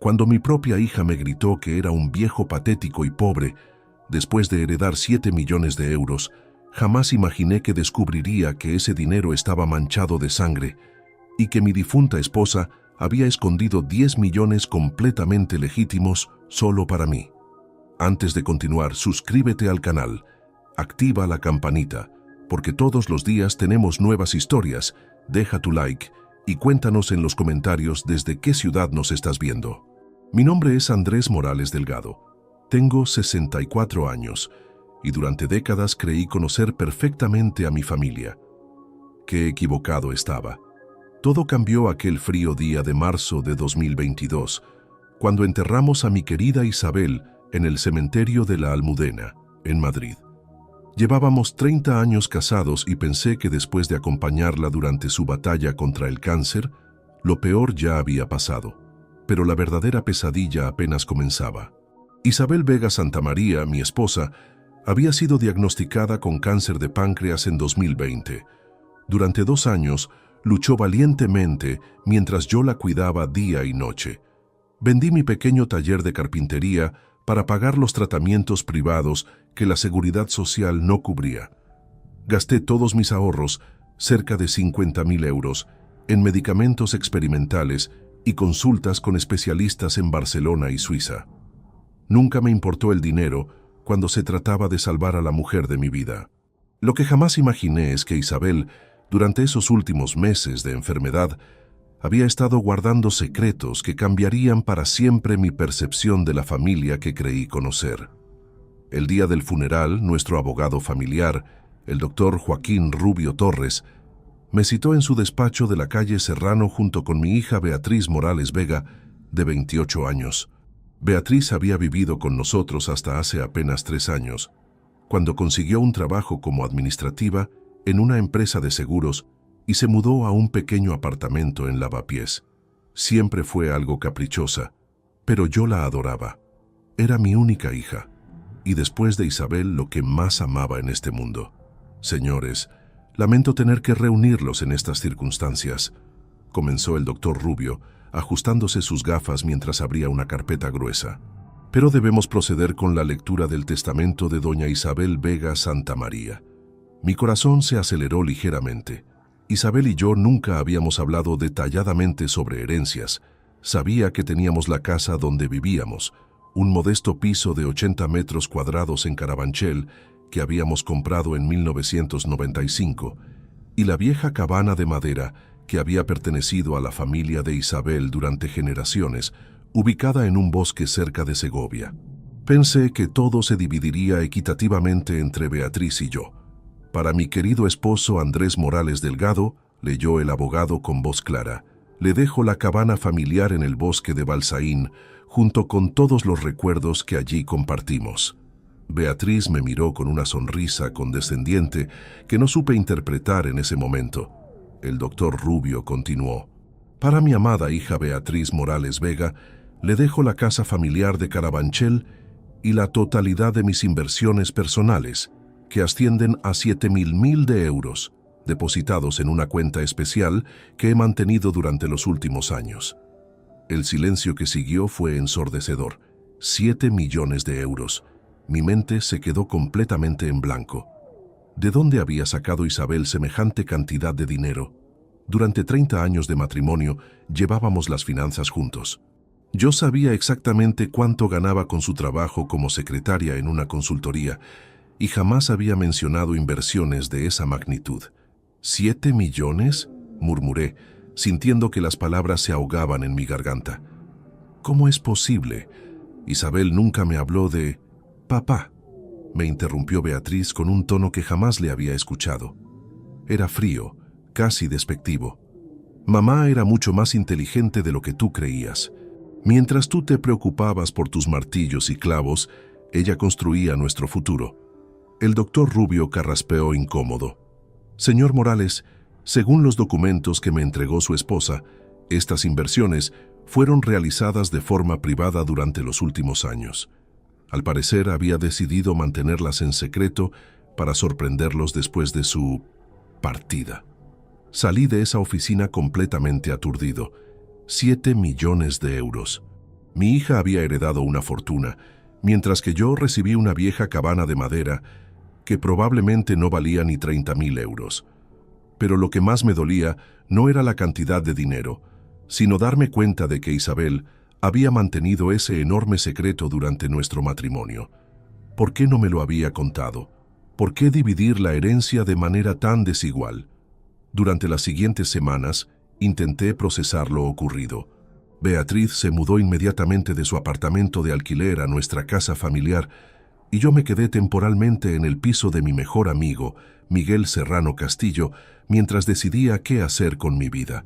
Cuando mi propia hija me gritó que era un viejo patético y pobre, después de heredar 7 millones de euros, jamás imaginé que descubriría que ese dinero estaba manchado de sangre y que mi difunta esposa había escondido 10 millones completamente legítimos solo para mí. Antes de continuar, suscríbete al canal, activa la campanita, porque todos los días tenemos nuevas historias. Deja tu like y cuéntanos en los comentarios desde qué ciudad nos estás viendo. Mi nombre es Andrés Morales Delgado. Tengo 64 años y durante décadas creí conocer perfectamente a mi familia. Qué equivocado estaba. Todo cambió aquel frío día de marzo de 2022, cuando enterramos a mi querida Isabel en el cementerio de la Almudena, en Madrid. Llevábamos 30 años casados y pensé que después de acompañarla durante su batalla contra el cáncer, lo peor ya había pasado. Pero la verdadera pesadilla apenas comenzaba. Isabel Vega Santamaría, mi esposa, había sido diagnosticada con cáncer de páncreas en 2020. Durante 2 años, luchó valientemente mientras yo la cuidaba día y noche. Vendí mi pequeño taller de carpintería para pagar los tratamientos privados que la seguridad social no cubría. Gasté todos mis ahorros, cerca de 50.000 euros, en medicamentos experimentales y consultas con especialistas en Barcelona y Suiza. Nunca me importó el dinero cuando se trataba de salvar a la mujer de mi vida. Lo que jamás imaginé es que Isabel, durante esos últimos meses de enfermedad, había estado guardando secretos que cambiarían para siempre mi percepción de la familia que creí conocer. El día del funeral, nuestro abogado familiar, el doctor Joaquín Rubio Torres, me citó en su despacho de la calle Serrano junto con mi hija Beatriz Morales Vega, de 28 años. Beatriz había vivido con nosotros hasta hace apenas 3 años, cuando consiguió un trabajo como administrativa en una empresa de seguros y se mudó a un pequeño apartamento en Lavapiés. Siempre fue algo caprichosa, pero yo la adoraba. Era mi única hija, y después de Isabel lo que más amaba en este mundo. Señores, lamento tener que reunirlos en estas circunstancias, comenzó el doctor Rubio, ajustándose sus gafas mientras abría una carpeta gruesa. Pero debemos proceder con la lectura del testamento de doña Isabel Vega Santamaría. Mi corazón se aceleró ligeramente. Isabel y yo nunca habíamos hablado detalladamente sobre herencias. Sabía que teníamos la casa donde vivíamos, un modesto piso de 80 metros cuadrados en Carabanchel que habíamos comprado en 1995, y la vieja cabana de madera que había pertenecido a la familia de Isabel durante generaciones, ubicada en un bosque cerca de Segovia. Pensé que todo se dividiría equitativamente entre Beatriz y yo. Para mi querido esposo Andrés Morales Delgado, leyó el abogado con voz clara, le dejo la cabana familiar en el bosque de Balsaín, junto con todos los recuerdos que allí compartimos. Beatriz me miró con una sonrisa condescendiente que no supe interpretar en ese momento. El doctor Rubio continuó, para mi amada hija Beatriz Morales Vega, le dejo la casa familiar de Carabanchel y la totalidad de mis inversiones personales, que ascienden a 7.000 de euros, depositados en una cuenta especial que he mantenido durante los últimos años. El silencio que siguió fue ensordecedor. 7 millones de euros. Mi mente se quedó completamente en blanco. ¿De dónde había sacado Isabel semejante cantidad de dinero? Durante 30 años de matrimonio llevábamos las finanzas juntos. Yo sabía exactamente cuánto ganaba con su trabajo como secretaria en una consultoría, y jamás había mencionado inversiones de esa magnitud. ¿7 millones? Murmuré, sintiendo que las palabras se ahogaban en mi garganta. ¿Cómo es posible? Isabel nunca me habló de... Papá, me interrumpió Beatriz con un tono que jamás le había escuchado. Era frío, casi despectivo. Mamá era mucho más inteligente de lo que tú creías. Mientras tú te preocupabas por tus martillos y clavos, ella construía nuestro futuro. El doctor Rubio carraspeó incómodo. Señor Morales, según los documentos que me entregó su esposa, estas inversiones fueron realizadas de forma privada durante los últimos años. Al parecer había decidido mantenerlas en secreto para sorprenderlos después de su partida. Salí de esa oficina completamente aturdido. 7 millones de euros. Mi hija había heredado una fortuna, mientras que yo recibí una vieja cabana de madera que probablemente no valía ni 30.000 euros. Pero lo que más me dolía no era la cantidad de dinero, sino darme cuenta de que Isabel había mantenido ese enorme secreto durante nuestro matrimonio. ¿Por qué no me lo había contado? ¿Por qué dividir la herencia de manera tan desigual? Durante las siguientes semanas, intenté procesar lo ocurrido. Beatriz se mudó inmediatamente de su apartamento de alquiler a nuestra casa familiar y yo me quedé temporalmente en el piso de mi mejor amigo, Miguel Serrano Castillo, mientras decidía qué hacer con mi vida.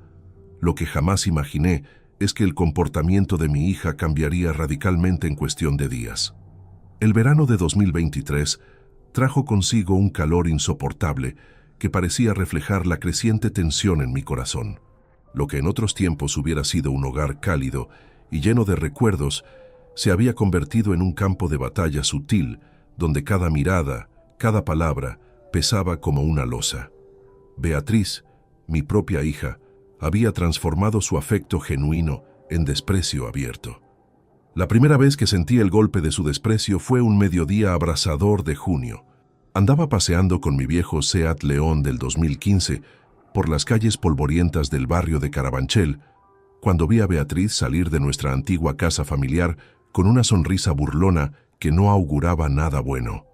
Lo que jamás imaginé es que el comportamiento de mi hija cambiaría radicalmente en cuestión de días. El verano de 2023 trajo consigo un calor insoportable que parecía reflejar la creciente tensión en mi corazón. Lo que en otros tiempos hubiera sido un hogar cálido y lleno de recuerdos, se había convertido en un campo de batalla sutil, donde cada mirada, cada palabra, pesaba como una losa. Beatriz, mi propia hija, había transformado su afecto genuino en desprecio abierto. La primera vez que sentí el golpe de su desprecio fue un mediodía abrasador de junio. Andaba paseando con mi viejo Seat León del 2015 por las calles polvorientas del barrio de Carabanchel, cuando vi a Beatriz salir de nuestra antigua casa familiar con una sonrisa burlona que no auguraba nada bueno.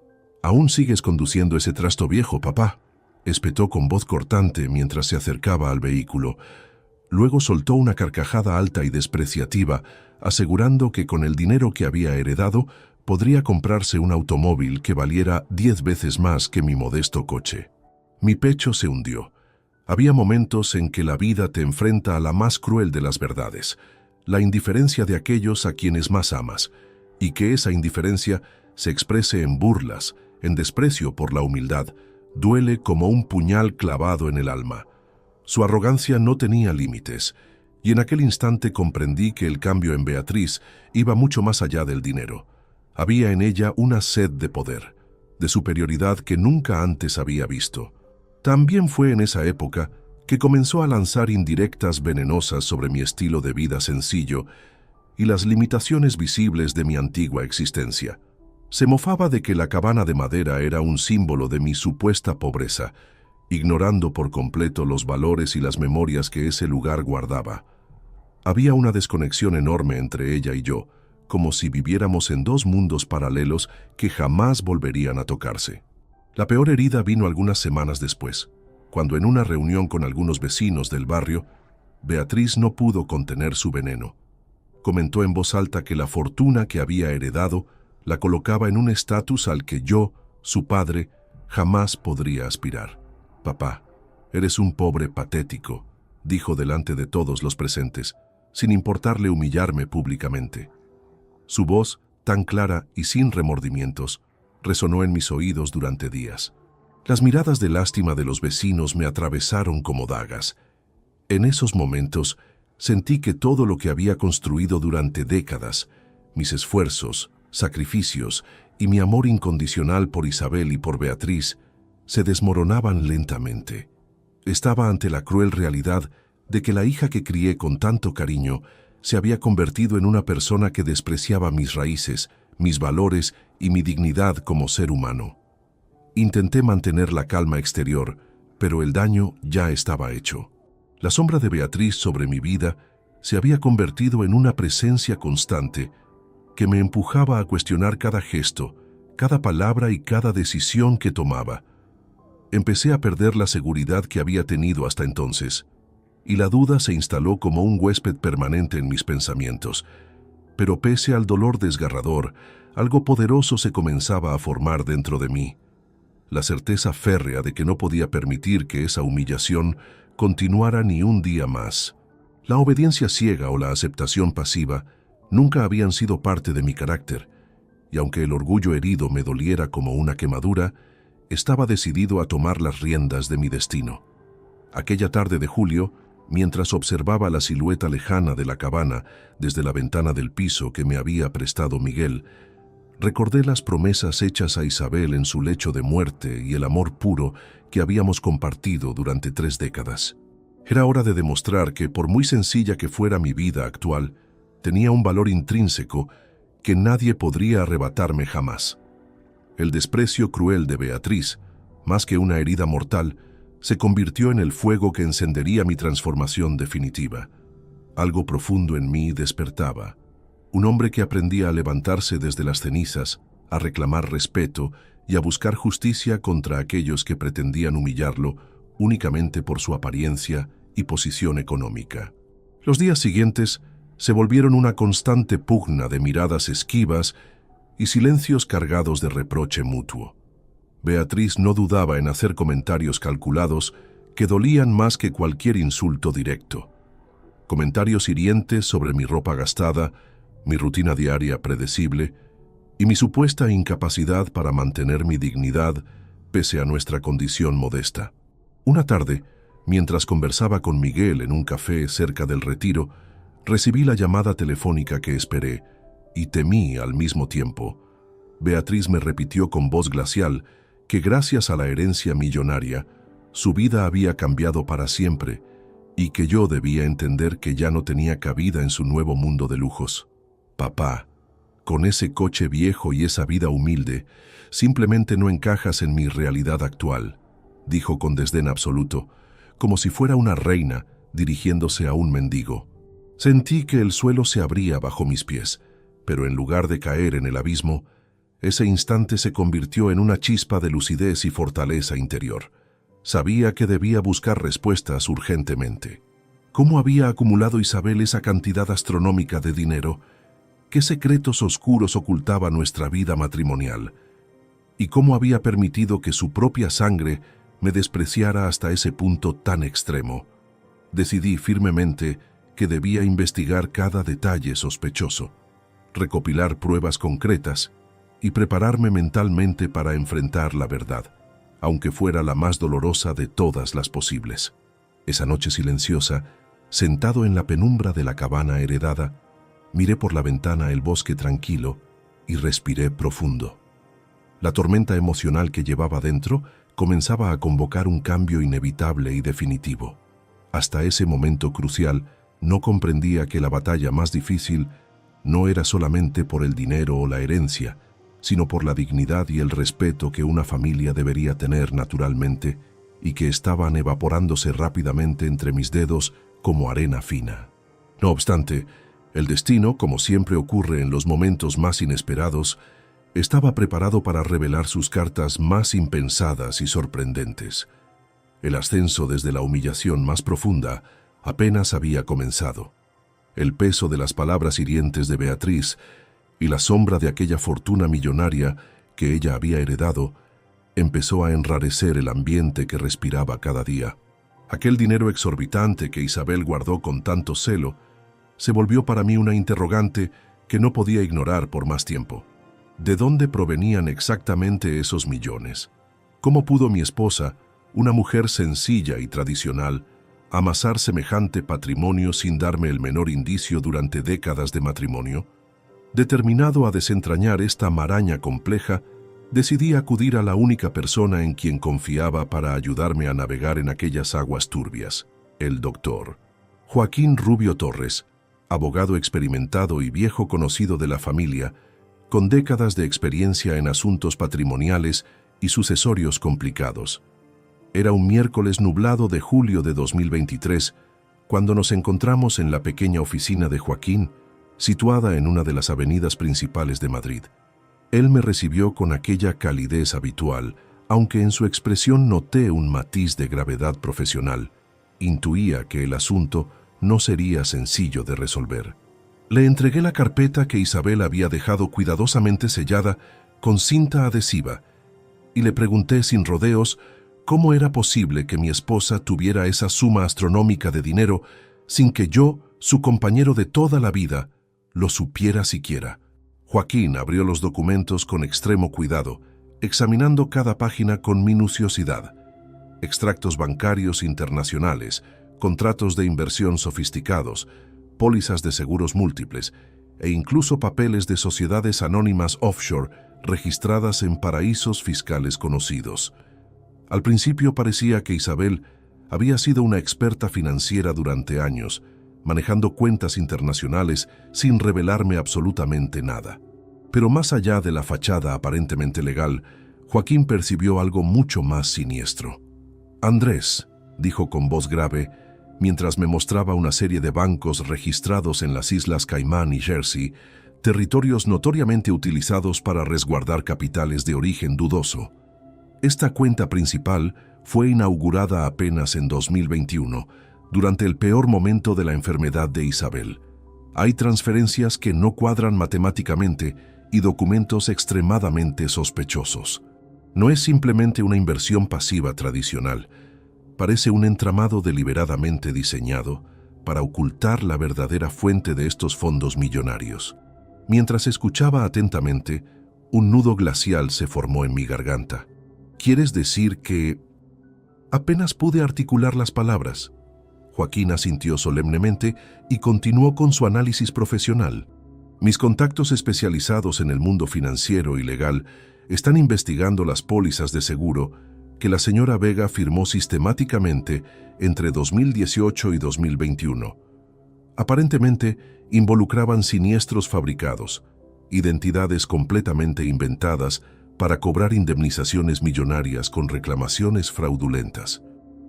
«¿Aún sigues conduciendo ese trasto viejo, papá?», espetó con voz cortante mientras se acercaba al vehículo. Luego soltó una carcajada alta y despreciativa, asegurando que con el dinero que había heredado podría comprarse un automóvil que valiera 10 veces más que mi modesto coche. Mi pecho se hundió. Había momentos en que la vida te enfrenta a la más cruel de las verdades, la indiferencia de aquellos a quienes más amas, y que esa indiferencia se exprese en burlas, en desprecio por la humildad, duele como un puñal clavado en el alma. Su arrogancia no tenía límites, y en aquel instante comprendí que el cambio en Beatriz iba mucho más allá del dinero. Había en ella una sed de poder, de superioridad que nunca antes había visto. También fue en esa época que comenzó a lanzar indirectas venenosas sobre mi estilo de vida sencillo y las limitaciones visibles de mi antigua existencia. Se mofaba de que la cabana de madera era un símbolo de mi supuesta pobreza, ignorando por completo los valores y las memorias que ese lugar guardaba. Había una desconexión enorme entre ella y yo, como si viviéramos en dos mundos paralelos que jamás volverían a tocarse. La peor herida vino algunas semanas después, cuando en una reunión con algunos vecinos del barrio, Beatriz no pudo contener su veneno. Comentó en voz alta que la fortuna que había heredado la colocaba en un estatus al que yo, su padre, jamás podría aspirar. «Papá, eres un pobre patético», dijo delante de todos los presentes, sin importarle humillarme públicamente. Su voz, tan clara y sin remordimientos, resonó en mis oídos durante días. Las miradas de lástima de los vecinos me atravesaron como dagas. En esos momentos sentí que todo lo que había construido durante décadas, mis esfuerzos, sacrificios y mi amor incondicional por Isabel y por Beatriz, se desmoronaban lentamente. Estaba ante la cruel realidad de que la hija que crié con tanto cariño se había convertido en una persona que despreciaba mis raíces, mis valores y mi dignidad como ser humano. Intenté mantener la calma exterior, pero el daño ya estaba hecho. La sombra de Beatriz sobre mi vida se había convertido en una presencia constante que me empujaba a cuestionar cada gesto, cada palabra y cada decisión que tomaba. Empecé a perder la seguridad que había tenido hasta entonces, y la duda se instaló como un huésped permanente en mis pensamientos. Pero pese al dolor desgarrador, algo poderoso se comenzaba a formar dentro de mí. La certeza férrea de que no podía permitir que esa humillación continuara ni un día más. La obediencia ciega o la aceptación pasiva nunca habían sido parte de mi carácter, y aunque el orgullo herido me doliera como una quemadura, estaba decidido a tomar las riendas de mi destino. Aquella tarde de julio, mientras observaba la silueta lejana de la cabana desde la ventana del piso que me había prestado Miguel, recordé las promesas hechas a Isabel en su lecho de muerte y el amor puro que habíamos compartido durante 3 décadas. Era hora de demostrar que, por muy sencilla que fuera mi vida actual, tenía un valor intrínseco que nadie podría arrebatarme jamás. El desprecio cruel de Beatriz, más que una herida mortal, se convirtió en el fuego que encendería mi transformación definitiva. Algo profundo en mí despertaba. Un hombre que aprendía a levantarse desde las cenizas, a reclamar respeto y a buscar justicia contra aquellos que pretendían humillarlo únicamente por su apariencia y posición económica. Los días siguientes se volvieron una constante pugna de miradas esquivas y silencios cargados de reproche mutuo. Beatriz no dudaba en hacer comentarios calculados que dolían más que cualquier insulto directo. Comentarios hirientes sobre mi ropa gastada, mi rutina diaria predecible y mi supuesta incapacidad para mantener mi dignidad pese a nuestra condición modesta. Una tarde, mientras conversaba con Miguel en un café cerca del Retiro, recibí la llamada telefónica que esperé y temí al mismo tiempo. Beatriz me repitió con voz glacial que gracias a la herencia millonaria, su vida había cambiado para siempre y que yo debía entender que ya no tenía cabida en su nuevo mundo de lujos. Papá, con ese coche viejo y esa vida humilde, simplemente no encajas en mi realidad actual, dijo con desdén absoluto, como si fuera una reina dirigiéndose a un mendigo. Sentí que el suelo se abría bajo mis pies, pero en lugar de caer en el abismo, ese instante se convirtió en una chispa de lucidez y fortaleza interior. Sabía que debía buscar respuestas urgentemente. ¿Cómo había acumulado Isabel esa cantidad astronómica de dinero? ¿Qué secretos oscuros ocultaba nuestra vida matrimonial? ¿Y cómo había permitido que su propia sangre me despreciara hasta ese punto tan extremo? Decidí firmemente que debía investigar cada detalle sospechoso, recopilar pruebas concretas y prepararme mentalmente para enfrentar la verdad, aunque fuera la más dolorosa de todas las posibles. Esa noche silenciosa, sentado en la penumbra de la cabana heredada, miré por la ventana el bosque tranquilo y respiré profundo. La tormenta emocional que llevaba dentro comenzaba a convocar un cambio inevitable y definitivo. Hasta ese momento crucial, no comprendía que la batalla más difícil no era solamente por el dinero o la herencia, sino por la dignidad y el respeto que una familia debería tener naturalmente y que estaban evaporándose rápidamente entre mis dedos como arena fina. No obstante, el destino, como siempre ocurre en los momentos más inesperados, estaba preparado para revelar sus cartas más impensadas y sorprendentes. El ascenso desde la humillación más profunda apenas había comenzado. El peso de las palabras hirientes de Beatriz y la sombra de aquella fortuna millonaria que ella había heredado empezó a enrarecer el ambiente que respiraba cada día. Aquel dinero exorbitante que Isabel guardó con tanto celo se volvió para mí una interrogante que no podía ignorar por más tiempo. ¿De dónde provenían exactamente esos millones? ¿Cómo pudo mi esposa, una mujer sencilla y tradicional, amasar semejante patrimonio sin darme el menor indicio durante décadas de matrimonio? Determinado a desentrañar esta maraña compleja, decidí acudir a la única persona en quien confiaba para ayudarme a navegar en aquellas aguas turbias, el doctor Joaquín Rubio Torres, abogado experimentado y viejo conocido de la familia, con décadas de experiencia en asuntos patrimoniales y sucesorios complicados. Era un miércoles nublado de julio de 2023, cuando nos encontramos en la pequeña oficina de Joaquín, situada en una de las avenidas principales de Madrid. Él me recibió con aquella calidez habitual, aunque en su expresión noté un matiz de gravedad profesional. Intuía que el asunto no sería sencillo de resolver. Le entregué la carpeta que Isabel había dejado cuidadosamente sellada con cinta adhesiva y le pregunté sin rodeos cómo era posible que mi esposa tuviera esa suma astronómica de dinero sin que yo, su compañero de toda la vida, lo supiera siquiera. Joaquín abrió los documentos con extremo cuidado, examinando cada página con minuciosidad. Extractos bancarios internacionales, contratos de inversión sofisticados, pólizas de seguros múltiples e incluso papeles de sociedades anónimas offshore registradas en paraísos fiscales conocidos. Al principio parecía que Isabel había sido una experta financiera durante años, manejando cuentas internacionales sin revelarme absolutamente nada. Pero más allá de la fachada aparentemente legal, Joaquín percibió algo mucho más siniestro. «Andrés», dijo con voz grave, mientras me mostraba una serie de bancos registrados en las Islas Caimán y Jersey, territorios notoriamente utilizados para resguardar capitales de origen dudoso. Esta cuenta principal fue inaugurada apenas en 2021, durante el peor momento de la enfermedad de Isabel. Hay transferencias que no cuadran matemáticamente y documentos extremadamente sospechosos. No es simplemente una inversión pasiva tradicional. Parece un entramado deliberadamente diseñado para ocultar la verdadera fuente de estos fondos millonarios. Mientras escuchaba atentamente, un nudo glacial se formó en mi garganta. ¿Quieres decir que...? Apenas pude articular las palabras. Joaquín asintió solemnemente y continuó con su análisis profesional. Mis contactos especializados en el mundo financiero y legal están investigando las pólizas de seguro que la señora Vega firmó sistemáticamente entre 2018 y 2021. Aparentemente, involucraban siniestros fabricados, identidades completamente inventadas para cobrar indemnizaciones millonarias con reclamaciones fraudulentas.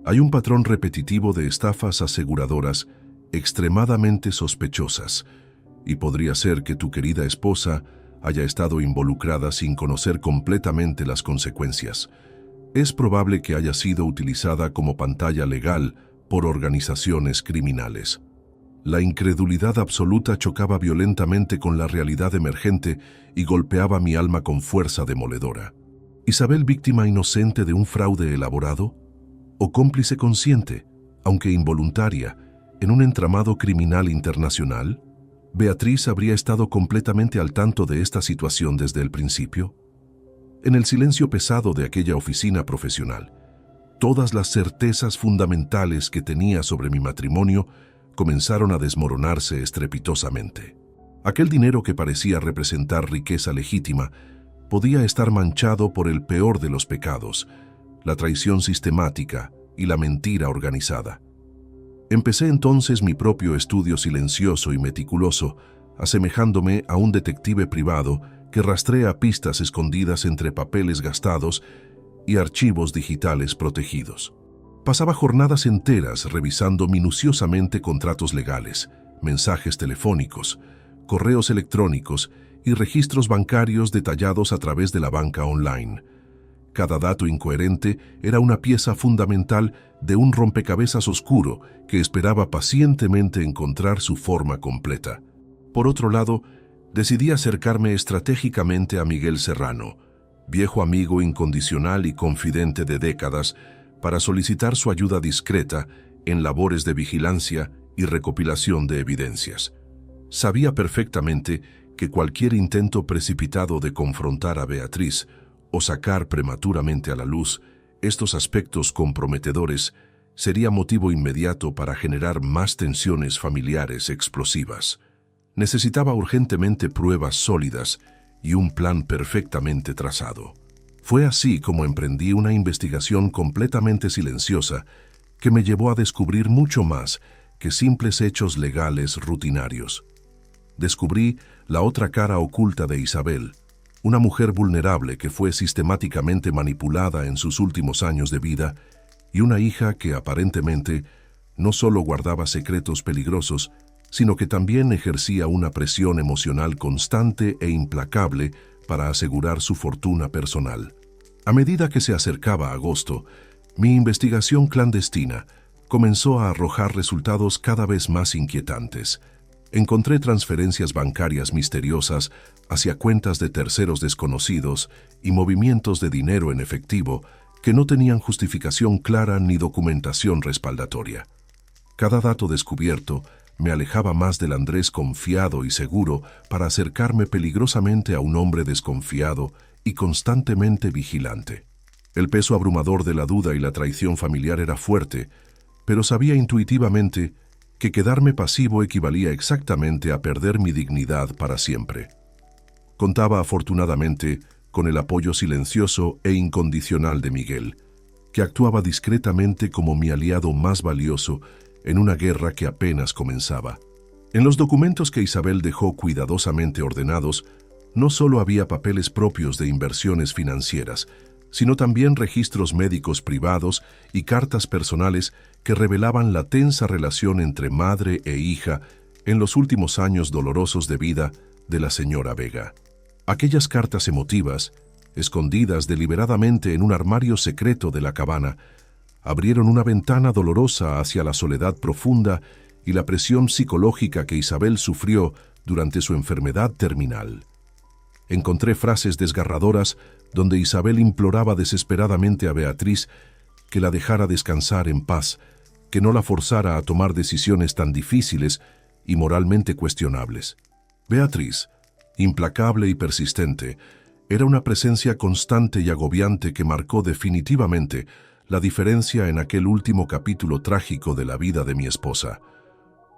Hay un patrón repetitivo de estafas aseguradoras extremadamente sospechosas, y podría ser que tu querida esposa haya estado involucrada sin conocer completamente las consecuencias. Es probable que haya sido utilizada como pantalla legal por organizaciones criminales. La incredulidad absoluta chocaba violentamente con la realidad emergente y golpeaba mi alma con fuerza demoledora. ¿Isabel víctima inocente de un fraude elaborado? ¿O cómplice consciente, aunque involuntaria, en un entramado criminal internacional? ¿Beatriz habría estado completamente al tanto de esta situación desde el principio? En el silencio pesado de aquella oficina profesional, todas las certezas fundamentales que tenía sobre mi matrimonio comenzaron a desmoronarse estrepitosamente. Aquel dinero que parecía representar riqueza legítima podía estar manchado por el peor de los pecados, la traición sistemática y la mentira organizada. Empecé entonces mi propio estudio silencioso y meticuloso, asemejándome a un detective privado que rastrea pistas escondidas entre papeles gastados y archivos digitales protegidos. Pasaba jornadas enteras revisando minuciosamente contratos legales, mensajes telefónicos, correos electrónicos y registros bancarios detallados a través de la banca online. Cada dato incoherente era una pieza fundamental de un rompecabezas oscuro que esperaba pacientemente encontrar su forma completa. Por otro lado, decidí acercarme estratégicamente a Miguel Serrano, viejo amigo incondicional y confidente de décadas, para solicitar su ayuda discreta en labores de vigilancia y recopilación de evidencias. Sabía perfectamente que cualquier intento precipitado de confrontar a Beatriz o sacar prematuramente a la luz estos aspectos comprometedores sería motivo inmediato para generar más tensiones familiares explosivas. Necesitaba urgentemente pruebas sólidas y un plan perfectamente trazado. Fue así como emprendí una investigación completamente silenciosa que me llevó a descubrir mucho más que simples hechos legales rutinarios. Descubrí la otra cara oculta de Isabel, una mujer vulnerable que fue sistemáticamente manipulada en sus últimos años de vida y una hija que aparentemente no solo guardaba secretos peligrosos, sino que también ejercía una presión emocional constante e implacable para asegurar su fortuna personal. A medida que se acercaba agosto, mi investigación clandestina comenzó a arrojar resultados cada vez más inquietantes. Encontré transferencias bancarias misteriosas hacia cuentas de terceros desconocidos y movimientos de dinero en efectivo que no tenían justificación clara ni documentación respaldatoria. Cada dato descubierto me alejaba más del Andrés confiado y seguro para acercarme peligrosamente a un hombre desconfiado y constantemente vigilante. El peso abrumador de la duda y la traición familiar era fuerte, pero sabía intuitivamente que quedarme pasivo equivalía exactamente a perder mi dignidad para siempre. Contaba afortunadamente con el apoyo silencioso e incondicional de Miguel, que actuaba discretamente como mi aliado más valioso en una guerra que apenas comenzaba. En los documentos que Isabel dejó cuidadosamente ordenados, no solo había papeles propios de inversiones financieras, sino también registros médicos privados y cartas personales que revelaban la tensa relación entre madre e hija en los últimos años dolorosos de vida de la señora Vega. Aquellas cartas emotivas, escondidas deliberadamente en un armario secreto de la cabana, abrieron una ventana dolorosa hacia la soledad profunda y la presión psicológica que Isabel sufrió durante su enfermedad terminal. Encontré frases desgarradoras donde Isabel imploraba desesperadamente a Beatriz que la dejara descansar en paz, que no la forzara a tomar decisiones tan difíciles y moralmente cuestionables. Beatriz, implacable y persistente, era una presencia constante y agobiante que marcó definitivamente la diferencia en aquel último capítulo trágico de la vida de mi esposa.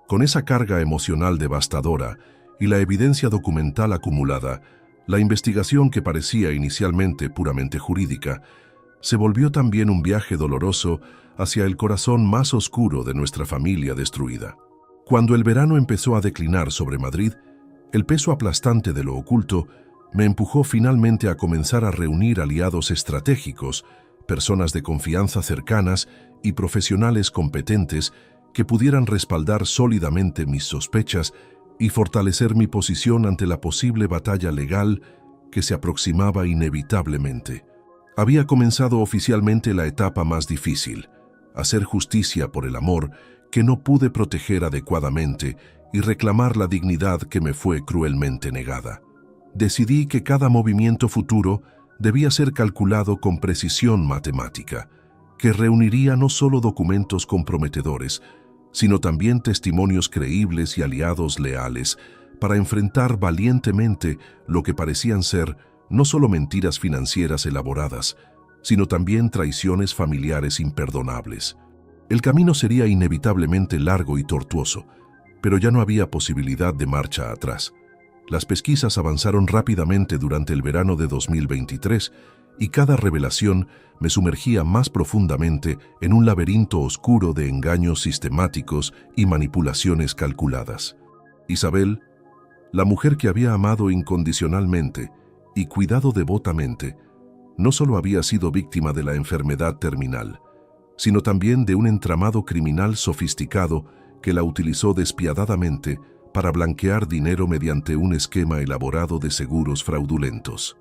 Con esa carga emocional devastadora y la evidencia documental acumulada, la investigación que parecía inicialmente puramente jurídica, se volvió también un viaje doloroso hacia el corazón más oscuro de nuestra familia destruida. Cuando el verano empezó a declinar sobre Madrid, el peso aplastante de lo oculto me empujó finalmente a comenzar a reunir aliados estratégicos, personas de confianza cercanas y profesionales competentes que pudieran respaldar sólidamente mis sospechas y fortalecer mi posición ante la posible batalla legal que se aproximaba inevitablemente. Había comenzado oficialmente la etapa más difícil, hacer justicia por el amor que no pude proteger adecuadamente y reclamar la dignidad que me fue cruelmente negada. Decidí que cada movimiento futuro debía ser calculado con precisión matemática, que reuniría no solo documentos comprometedores, sino también testimonios creíbles y aliados leales para enfrentar valientemente lo que parecían ser no solo mentiras financieras elaboradas, sino también traiciones familiares imperdonables. El camino sería inevitablemente largo y tortuoso, pero ya no había posibilidad de marcha atrás. Las pesquisas avanzaron rápidamente durante el verano de 2023 y cada revelación me sumergía más profundamente en un laberinto oscuro de engaños sistemáticos y manipulaciones calculadas. Isabel, la mujer que había amado incondicionalmente y cuidado devotamente, no solo había sido víctima de la enfermedad terminal, sino también de un entramado criminal sofisticado que la utilizó despiadadamente para blanquear dinero mediante un esquema elaborado de seguros fraudulentos.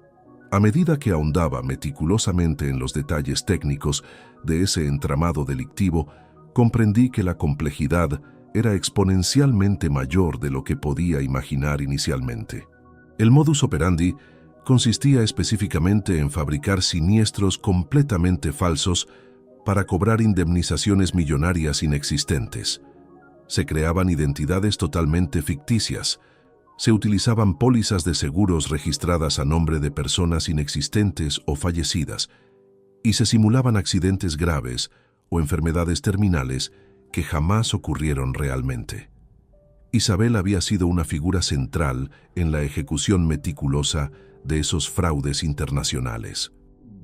A medida que ahondaba meticulosamente en los detalles técnicos de ese entramado delictivo, comprendí que la complejidad era exponencialmente mayor de lo que podía imaginar inicialmente. El modus operandi consistía específicamente en fabricar siniestros completamente falsos para cobrar indemnizaciones millonarias inexistentes. Se creaban identidades totalmente ficticias, se utilizaban pólizas de seguros registradas a nombre de personas inexistentes o fallecidas, y se simulaban accidentes graves o enfermedades terminales que jamás ocurrieron realmente. Isabel había sido una figura central en la ejecución meticulosa de esos fraudes internacionales.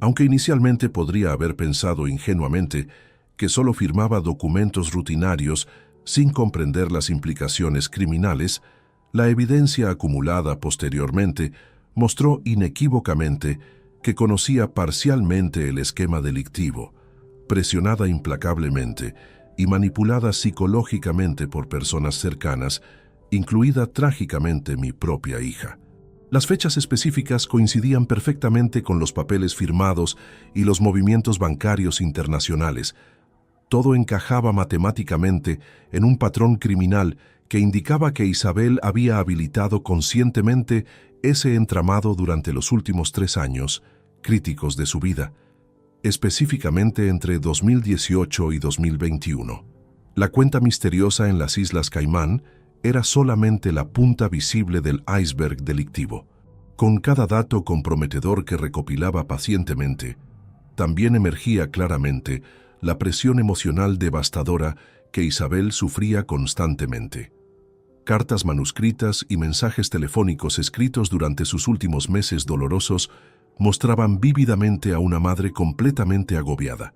Aunque inicialmente podría haber pensado ingenuamente que solo firmaba documentos rutinarios sin comprender las implicaciones criminales, la evidencia acumulada posteriormente mostró inequívocamente que conocía parcialmente el esquema delictivo, presionada implacablemente y manipulada psicológicamente por personas cercanas, incluida trágicamente mi propia hija. Las fechas específicas coincidían perfectamente con los papeles firmados y los movimientos bancarios internacionales. Todo encajaba matemáticamente en un patrón criminal que indicaba que Isabel había habilitado conscientemente ese entramado durante los últimos 3 años críticos de su vida, específicamente entre 2018 y 2021. La cuenta misteriosa en las Islas Caimán era solamente la punta visible del iceberg delictivo. Con cada dato comprometedor que recopilaba pacientemente, también emergía claramente la presión emocional devastadora que Isabel sufría constantemente. Cartas manuscritas y mensajes telefónicos escritos durante sus últimos meses dolorosos mostraban vívidamente a una madre completamente agobiada,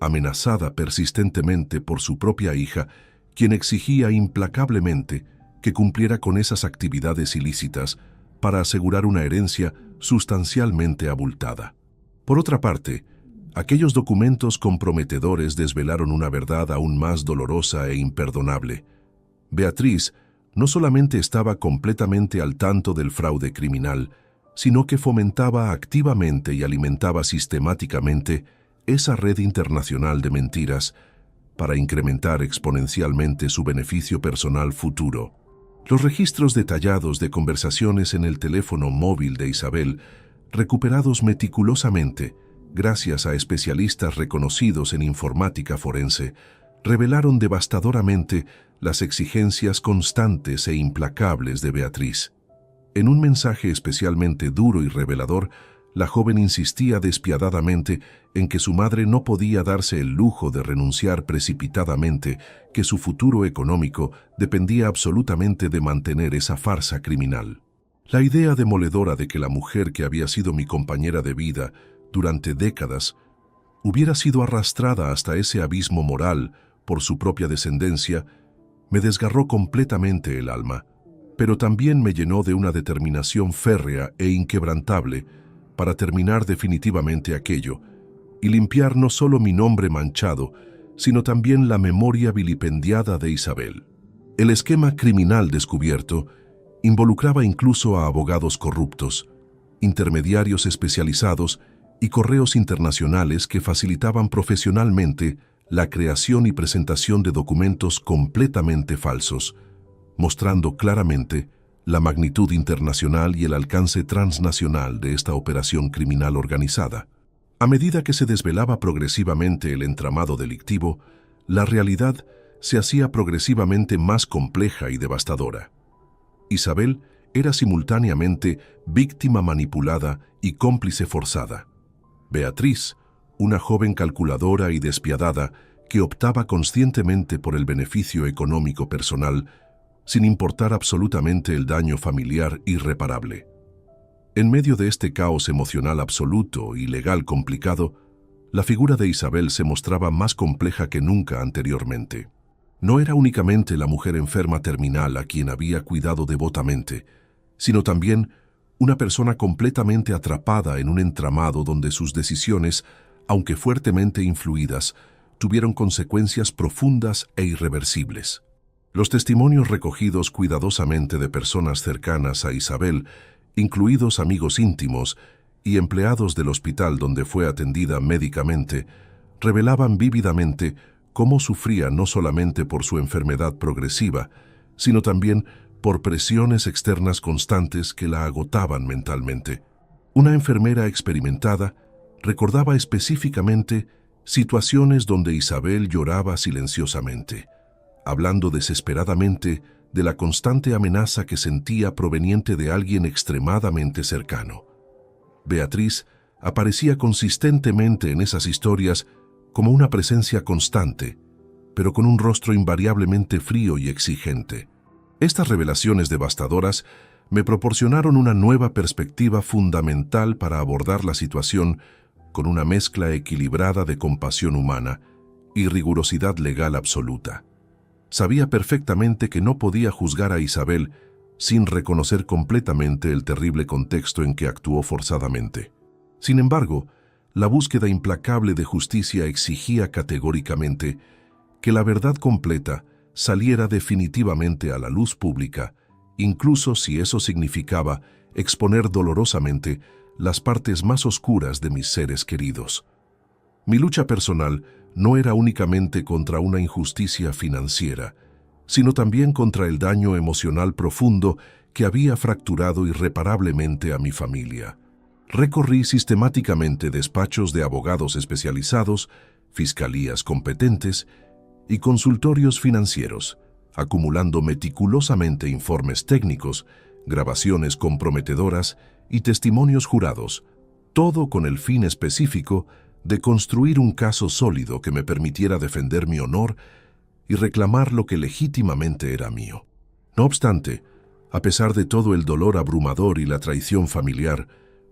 amenazada persistentemente por su propia hija quien exigía implacablemente que cumpliera con esas actividades ilícitas para asegurar una herencia sustancialmente abultada. Por otra parte, aquellos documentos comprometedores desvelaron una verdad aún más dolorosa e imperdonable. Beatriz no solamente estaba completamente al tanto del fraude criminal, sino que fomentaba activamente y alimentaba sistemáticamente esa red internacional de mentiras para incrementar exponencialmente su beneficio personal futuro. Los registros detallados de conversaciones en el teléfono móvil de Isabel, recuperados meticulosamente gracias a especialistas reconocidos en informática forense, revelaron devastadoramente las exigencias constantes e implacables de Beatriz. En un mensaje especialmente duro y revelador, la joven insistía despiadadamente en que su madre no podía darse el lujo de renunciar precipitadamente, que su futuro económico dependía absolutamente de mantener esa farsa criminal. La idea demoledora de que la mujer que había sido mi compañera de vida durante décadas hubiera sido arrastrada hasta ese abismo moral por su propia descendencia me desgarró completamente el alma, pero también me llenó de una determinación férrea e inquebrantable para terminar definitivamente aquello y limpiar no solo mi nombre manchado, sino también la memoria vilipendiada de Isabel. El esquema criminal descubierto involucraba incluso a abogados corruptos, intermediarios especializados y correos internacionales que facilitaban profesionalmente la creación y presentación de documentos completamente falsos, mostrando claramente la magnitud internacional y el alcance transnacional de esta operación criminal organizada. A medida que se desvelaba progresivamente el entramado delictivo, la realidad se hacía progresivamente más compleja y devastadora. Isabel era simultáneamente víctima manipulada y cómplice forzada. Beatriz, una joven calculadora y despiadada que optaba conscientemente por el beneficio económico personal, sin importar absolutamente el daño familiar irreparable. En medio de este caos emocional absoluto y legal complicado, la figura de Isabel se mostraba más compleja que nunca anteriormente. No era únicamente la mujer enferma terminal a quien había cuidado devotamente, sino también una persona completamente atrapada en un entramado donde sus decisiones, aunque fuertemente influidas, tuvieron consecuencias profundas e irreversibles. Los testimonios recogidos cuidadosamente de personas cercanas a Isabel, incluidos amigos íntimos y empleados del hospital donde fue atendida médicamente, revelaban vívidamente cómo sufría no solamente por su enfermedad progresiva, sino también por presiones externas constantes que la agotaban mentalmente. Una enfermera experimentada recordaba específicamente situaciones donde Isabel lloraba silenciosamente, hablando desesperadamente de la constante amenaza que sentía proveniente de alguien extremadamente cercano. Beatriz aparecía consistentemente en esas historias como una presencia constante, pero con un rostro invariablemente frío y exigente. Estas revelaciones devastadoras me proporcionaron una nueva perspectiva fundamental para abordar la situación con una mezcla equilibrada de compasión humana y rigurosidad legal absoluta. Sabía perfectamente que no podía juzgar a Isabel sin reconocer completamente el terrible contexto en que actuó forzadamente. Sin embargo, la búsqueda implacable de justicia exigía categóricamente que la verdad completa saliera definitivamente a la luz pública, incluso si eso significaba exponer dolorosamente las partes más oscuras de mis seres queridos. Mi lucha personal no era únicamente contra una injusticia financiera, sino también contra el daño emocional profundo que había fracturado irreparablemente a mi familia. Recorrí sistemáticamente despachos de abogados especializados, fiscalías competentes y consultorios financieros, acumulando meticulosamente informes técnicos, grabaciones comprometedoras y testimonios jurados, todo con el fin específico de construir un caso sólido que me permitiera defender mi honor y reclamar lo que legítimamente era mío. No obstante, a pesar de todo el dolor abrumador y la traición familiar,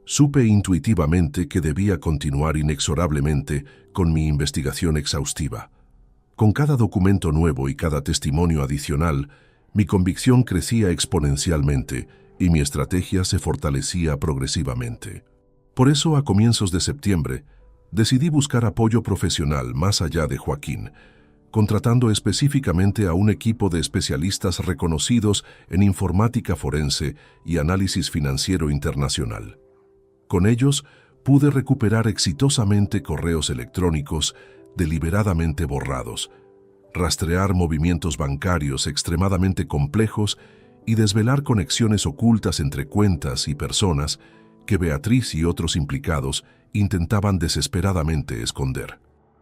supe intuitivamente que debía continuar inexorablemente con mi investigación exhaustiva. Con cada documento nuevo y cada testimonio adicional, mi convicción crecía exponencialmente y mi estrategia se fortalecía progresivamente. Por eso, a comienzos de septiembre, decidí buscar apoyo profesional más allá de Joaquín, contratando específicamente a un equipo de especialistas reconocidos en informática forense y análisis financiero internacional. Con ellos, pude recuperar exitosamente correos electrónicos deliberadamente borrados, rastrear movimientos bancarios extremadamente complejos y desvelar conexiones ocultas entre cuentas y personas que Beatriz y otros implicados intentaban desesperadamente esconder.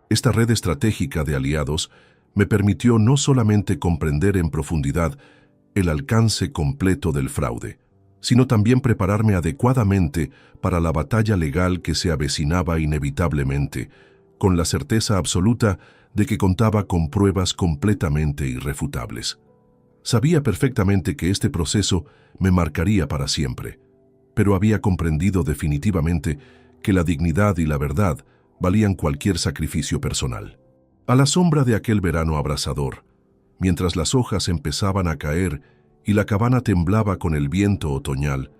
Esta red estratégica de aliados me permitió no solamente comprender en profundidad el alcance completo del fraude, sino también prepararme adecuadamente para la batalla legal que se avecinaba inevitablemente, con la certeza absoluta de que contaba con pruebas completamente irrefutables. Sabía perfectamente que este proceso me marcaría para siempre, pero había comprendido definitivamente que la dignidad y la verdad valían cualquier sacrificio personal. A la sombra de aquel verano abrasador, mientras las hojas empezaban a caer y la cabana temblaba con el viento otoñal,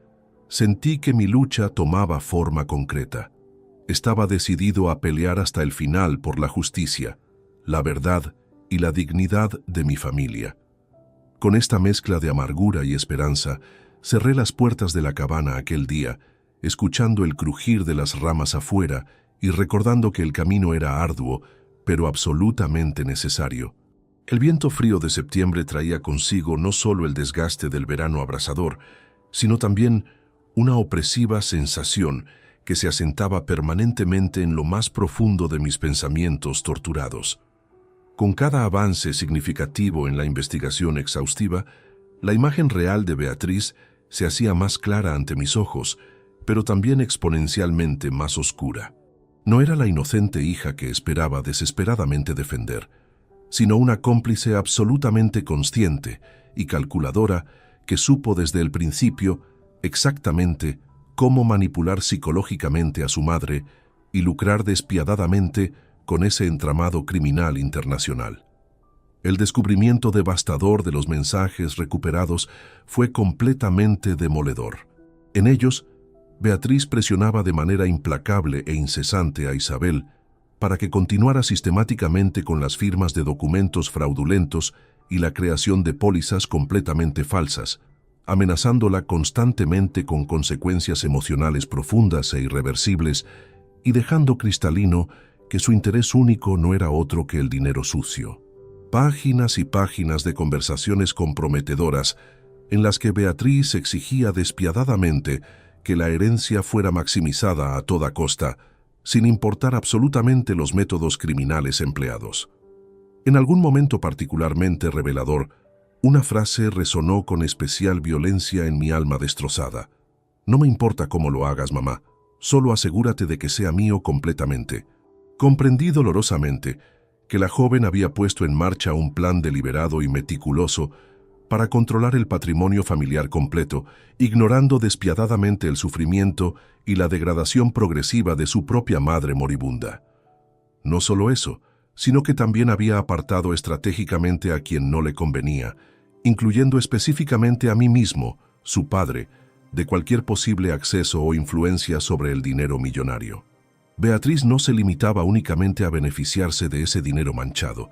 sentí que mi lucha tomaba forma concreta. Estaba decidido a pelear hasta el final por la justicia, la verdad y la dignidad de mi familia. Con esta mezcla de amargura y esperanza, cerré las puertas de la cabana aquel día, escuchando el crujir de las ramas afuera y recordando que el camino era arduo, pero absolutamente necesario. El viento frío de septiembre traía consigo no solo el desgaste del verano abrasador, sino también una opresiva sensación que se asentaba permanentemente en lo más profundo de mis pensamientos torturados. Con cada avance significativo en la investigación exhaustiva, la imagen real de Beatriz se hacía más clara ante mis ojos, pero también exponencialmente más oscura. No era la inocente hija que esperaba desesperadamente defender, sino una cómplice absolutamente consciente y calculadora que supo desde el principio exactamente cómo manipular psicológicamente a su madre y lucrar despiadadamente con ese entramado criminal internacional. El descubrimiento devastador de los mensajes recuperados fue completamente demoledor. En ellos, Beatriz presionaba de manera implacable e incesante a Isabel para que continuara sistemáticamente con las firmas de documentos fraudulentos y la creación de pólizas completamente falsas, amenazándola constantemente con consecuencias emocionales profundas e irreversibles y dejando cristalino que su interés único no era otro que el dinero sucio. Páginas y páginas de conversaciones comprometedoras en las que Beatriz exigía despiadadamente que la herencia fuera maximizada a toda costa, sin importar absolutamente los métodos criminales empleados. En algún momento particularmente revelador, una frase resonó con especial violencia en mi alma destrozada. «No me importa cómo lo hagas, mamá, solo asegúrate de que sea mío completamente». Comprendí dolorosamente que la joven había puesto en marcha un plan deliberado y meticuloso para controlar el patrimonio familiar completo, ignorando despiadadamente el sufrimiento y la degradación progresiva de su propia madre moribunda. No solo eso, sino que también había apartado estratégicamente a quien no le convenía, incluyendo específicamente a mí mismo, su padre, de cualquier posible acceso o influencia sobre el dinero millonario. Beatriz no se limitaba únicamente a beneficiarse de ese dinero manchado.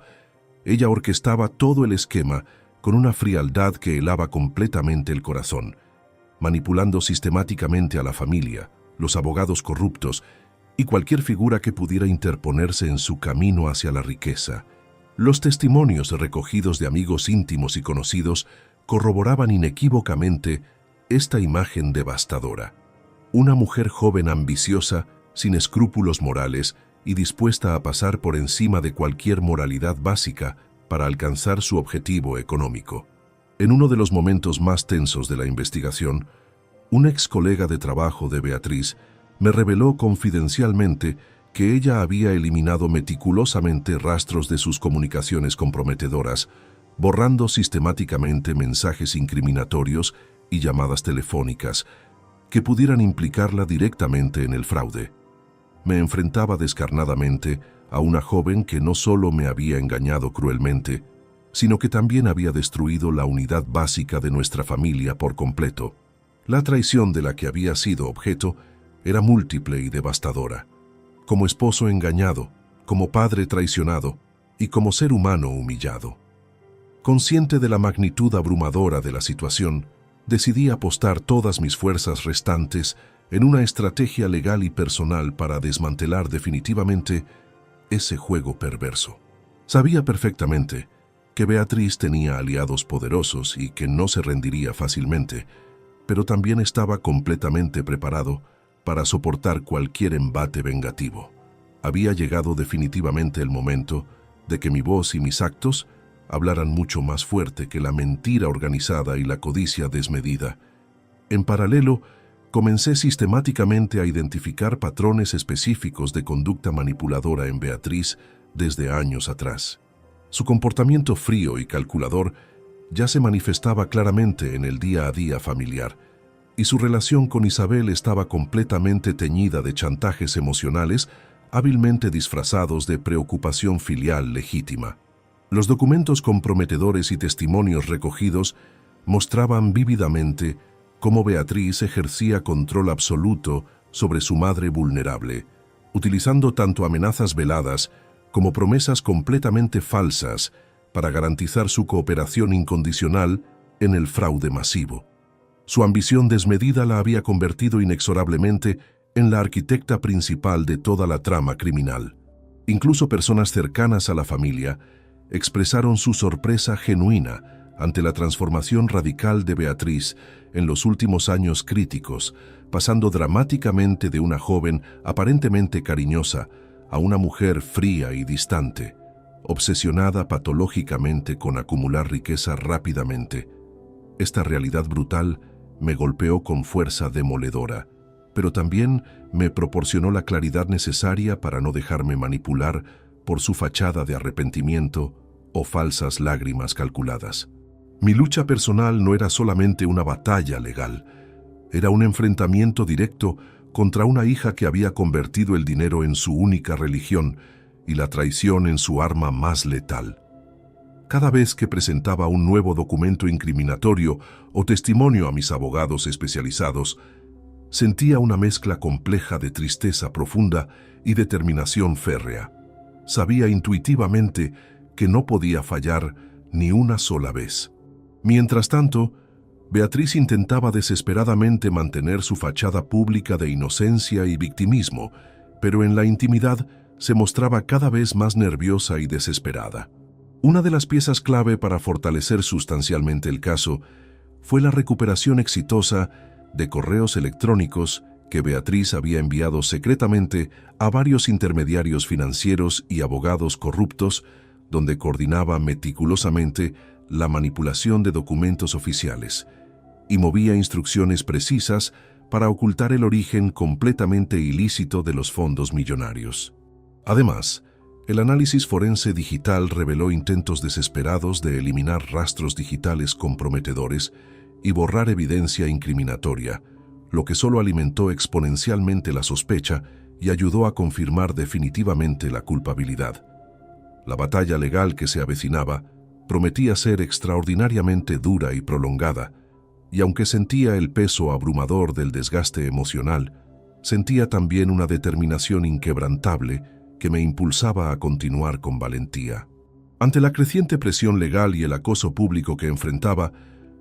Ella orquestaba todo el esquema con una frialdad que helaba completamente el corazón, manipulando sistemáticamente a la familia, los abogados corruptos y cualquier figura que pudiera interponerse en su camino hacia la riqueza. Los testimonios recogidos de amigos íntimos y conocidos corroboraban inequívocamente esta imagen devastadora. Una mujer joven ambiciosa, sin escrúpulos morales y dispuesta a pasar por encima de cualquier moralidad básica para alcanzar su objetivo económico. En uno de los momentos más tensos de la investigación, un ex colega de trabajo de Beatriz me reveló confidencialmente que ella había eliminado meticulosamente rastros de sus comunicaciones comprometedoras, borrando sistemáticamente mensajes incriminatorios y llamadas telefónicas que pudieran implicarla directamente en el fraude. Me enfrentaba descarnadamente a una joven que no solo me había engañado cruelmente, sino que también había destruido la unidad básica de nuestra familia por completo. La traición de la que había sido objeto era múltiple y devastadora. Como esposo engañado, como padre traicionado y como ser humano humillado. Consciente de la magnitud abrumadora de la situación, decidí apostar todas mis fuerzas restantes en una estrategia legal y personal para desmantelar definitivamente ese juego perverso. Sabía perfectamente que Beatriz tenía aliados poderosos y que no se rendiría fácilmente, pero también estaba completamente preparado para soportar cualquier embate vengativo. Había llegado definitivamente el momento de que mi voz y mis actos hablaran mucho más fuerte que la mentira organizada y la codicia desmedida. En paralelo, comencé sistemáticamente a identificar patrones específicos de conducta manipuladora en Beatriz desde años atrás. Su comportamiento frío y calculador ya se manifestaba claramente en el día a día familiar, y su relación con Isabel estaba completamente teñida de chantajes emocionales hábilmente disfrazados de preocupación filial legítima. Los documentos comprometedores y testimonios recogidos mostraban vívidamente cómo Beatriz ejercía control absoluto sobre su madre vulnerable, utilizando tanto amenazas veladas como promesas completamente falsas para garantizar su cooperación incondicional en el fraude masivo. Su ambición desmedida la había convertido inexorablemente en la arquitecta principal de toda la trama criminal. Incluso personas cercanas a la familia expresaron su sorpresa genuina ante la transformación radical de Beatriz en los últimos años críticos, pasando dramáticamente de una joven aparentemente cariñosa a una mujer fría y distante, obsesionada patológicamente con acumular riqueza rápidamente. Esta realidad brutal me golpeó con fuerza demoledora, pero también me proporcionó la claridad necesaria para no dejarme manipular por su fachada de arrepentimiento o falsas lágrimas calculadas. Mi lucha personal no era solamente una batalla legal, era un enfrentamiento directo contra una hija que había convertido el dinero en su única religión y la traición en su arma más letal. Cada vez que presentaba un nuevo documento incriminatorio o testimonio a mis abogados especializados, sentía una mezcla compleja de tristeza profunda y determinación férrea. Sabía intuitivamente que no podía fallar ni una sola vez. Mientras tanto, Beatriz intentaba desesperadamente mantener su fachada pública de inocencia y victimismo, pero en la intimidad se mostraba cada vez más nerviosa y desesperada. Una de las piezas clave para fortalecer sustancialmente el caso fue la recuperación exitosa de correos electrónicos que Beatriz había enviado secretamente a varios intermediarios financieros y abogados corruptos, donde coordinaba meticulosamente la manipulación de documentos oficiales y movía instrucciones precisas para ocultar el origen completamente ilícito de los fondos millonarios. Además, el análisis forense digital reveló intentos desesperados de eliminar rastros digitales comprometedores y borrar evidencia incriminatoria, lo que solo alimentó exponencialmente la sospecha y ayudó a confirmar definitivamente la culpabilidad. La batalla legal que se avecinaba prometía ser extraordinariamente dura y prolongada, y aunque sentía el peso abrumador del desgaste emocional, sentía también una determinación inquebrantable que me impulsaba a continuar con valentía. Ante la creciente presión legal y el acoso público que enfrentaba,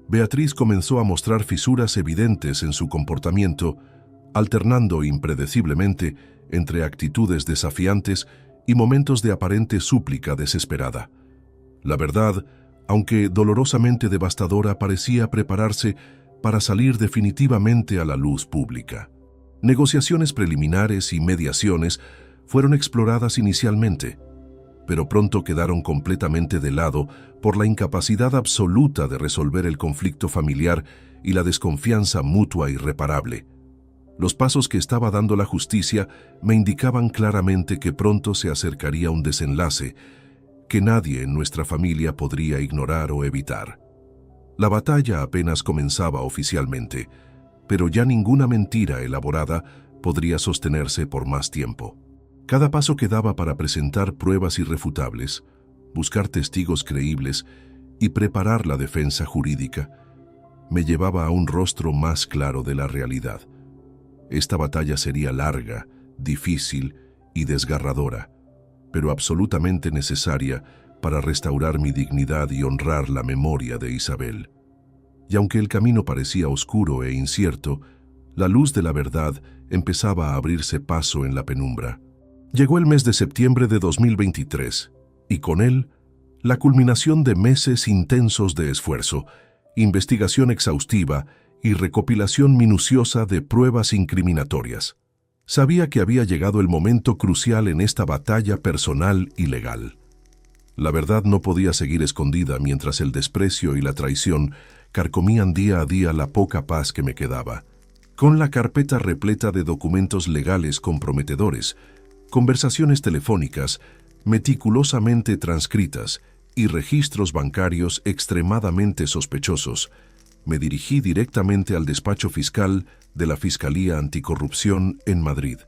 Beatriz comenzó a mostrar fisuras evidentes en su comportamiento, alternando impredeciblemente entre actitudes desafiantes y momentos de aparente súplica desesperada. La verdad, aunque dolorosamente devastadora, parecía prepararse para salir definitivamente a la luz pública. Negociaciones preliminares y mediaciones fueron exploradas inicialmente, pero pronto quedaron completamente de lado por la incapacidad absoluta de resolver el conflicto familiar y la desconfianza mutua irreparable. Los pasos que estaba dando la justicia me indicaban claramente que pronto se acercaría un desenlace que nadie en nuestra familia podría ignorar o evitar. La batalla apenas comenzaba oficialmente, pero ya ninguna mentira elaborada podría sostenerse por más tiempo. Cada paso que daba para presentar pruebas irrefutables, buscar testigos creíbles y preparar la defensa jurídica, me llevaba a un rostro más claro de la realidad. Esta batalla sería larga, difícil y desgarradora, pero absolutamente necesaria para restaurar mi dignidad y honrar la memoria de Isabel. Y aunque el camino parecía oscuro e incierto, la luz de la verdad empezaba a abrirse paso en la penumbra. Llegó el mes de septiembre de 2023, y con él, la culminación de meses intensos de esfuerzo, investigación exhaustiva y recopilación minuciosa de pruebas incriminatorias. Sabía que había llegado el momento crucial en esta batalla personal y legal. La verdad no podía seguir escondida mientras el desprecio y la traición carcomían día a día la poca paz que me quedaba. Con la carpeta repleta de documentos legales comprometedores, conversaciones telefónicas meticulosamente transcritas y registros bancarios extremadamente sospechosos, me dirigí directamente al despacho fiscal de la Fiscalía Anticorrupción en Madrid.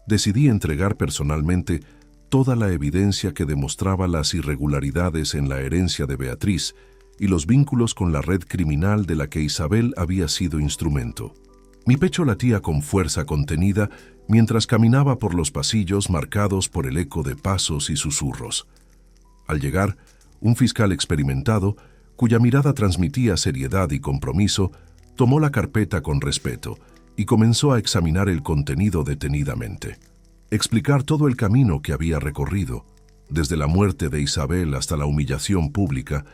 Decidí entregar personalmente toda la evidencia que demostraba las irregularidades en la herencia de Beatriz y los vínculos con la red criminal de la que Isabel había sido instrumento. Mi pecho latía con fuerza contenida mientras caminaba por los pasillos marcados por el eco de pasos y susurros. Al llegar, un fiscal experimentado, cuya mirada transmitía seriedad y compromiso, tomó la carpeta con respeto y comenzó a examinar el contenido detenidamente. Explicar todo el camino que había recorrido, desde la muerte de Isabel hasta la humillación pública,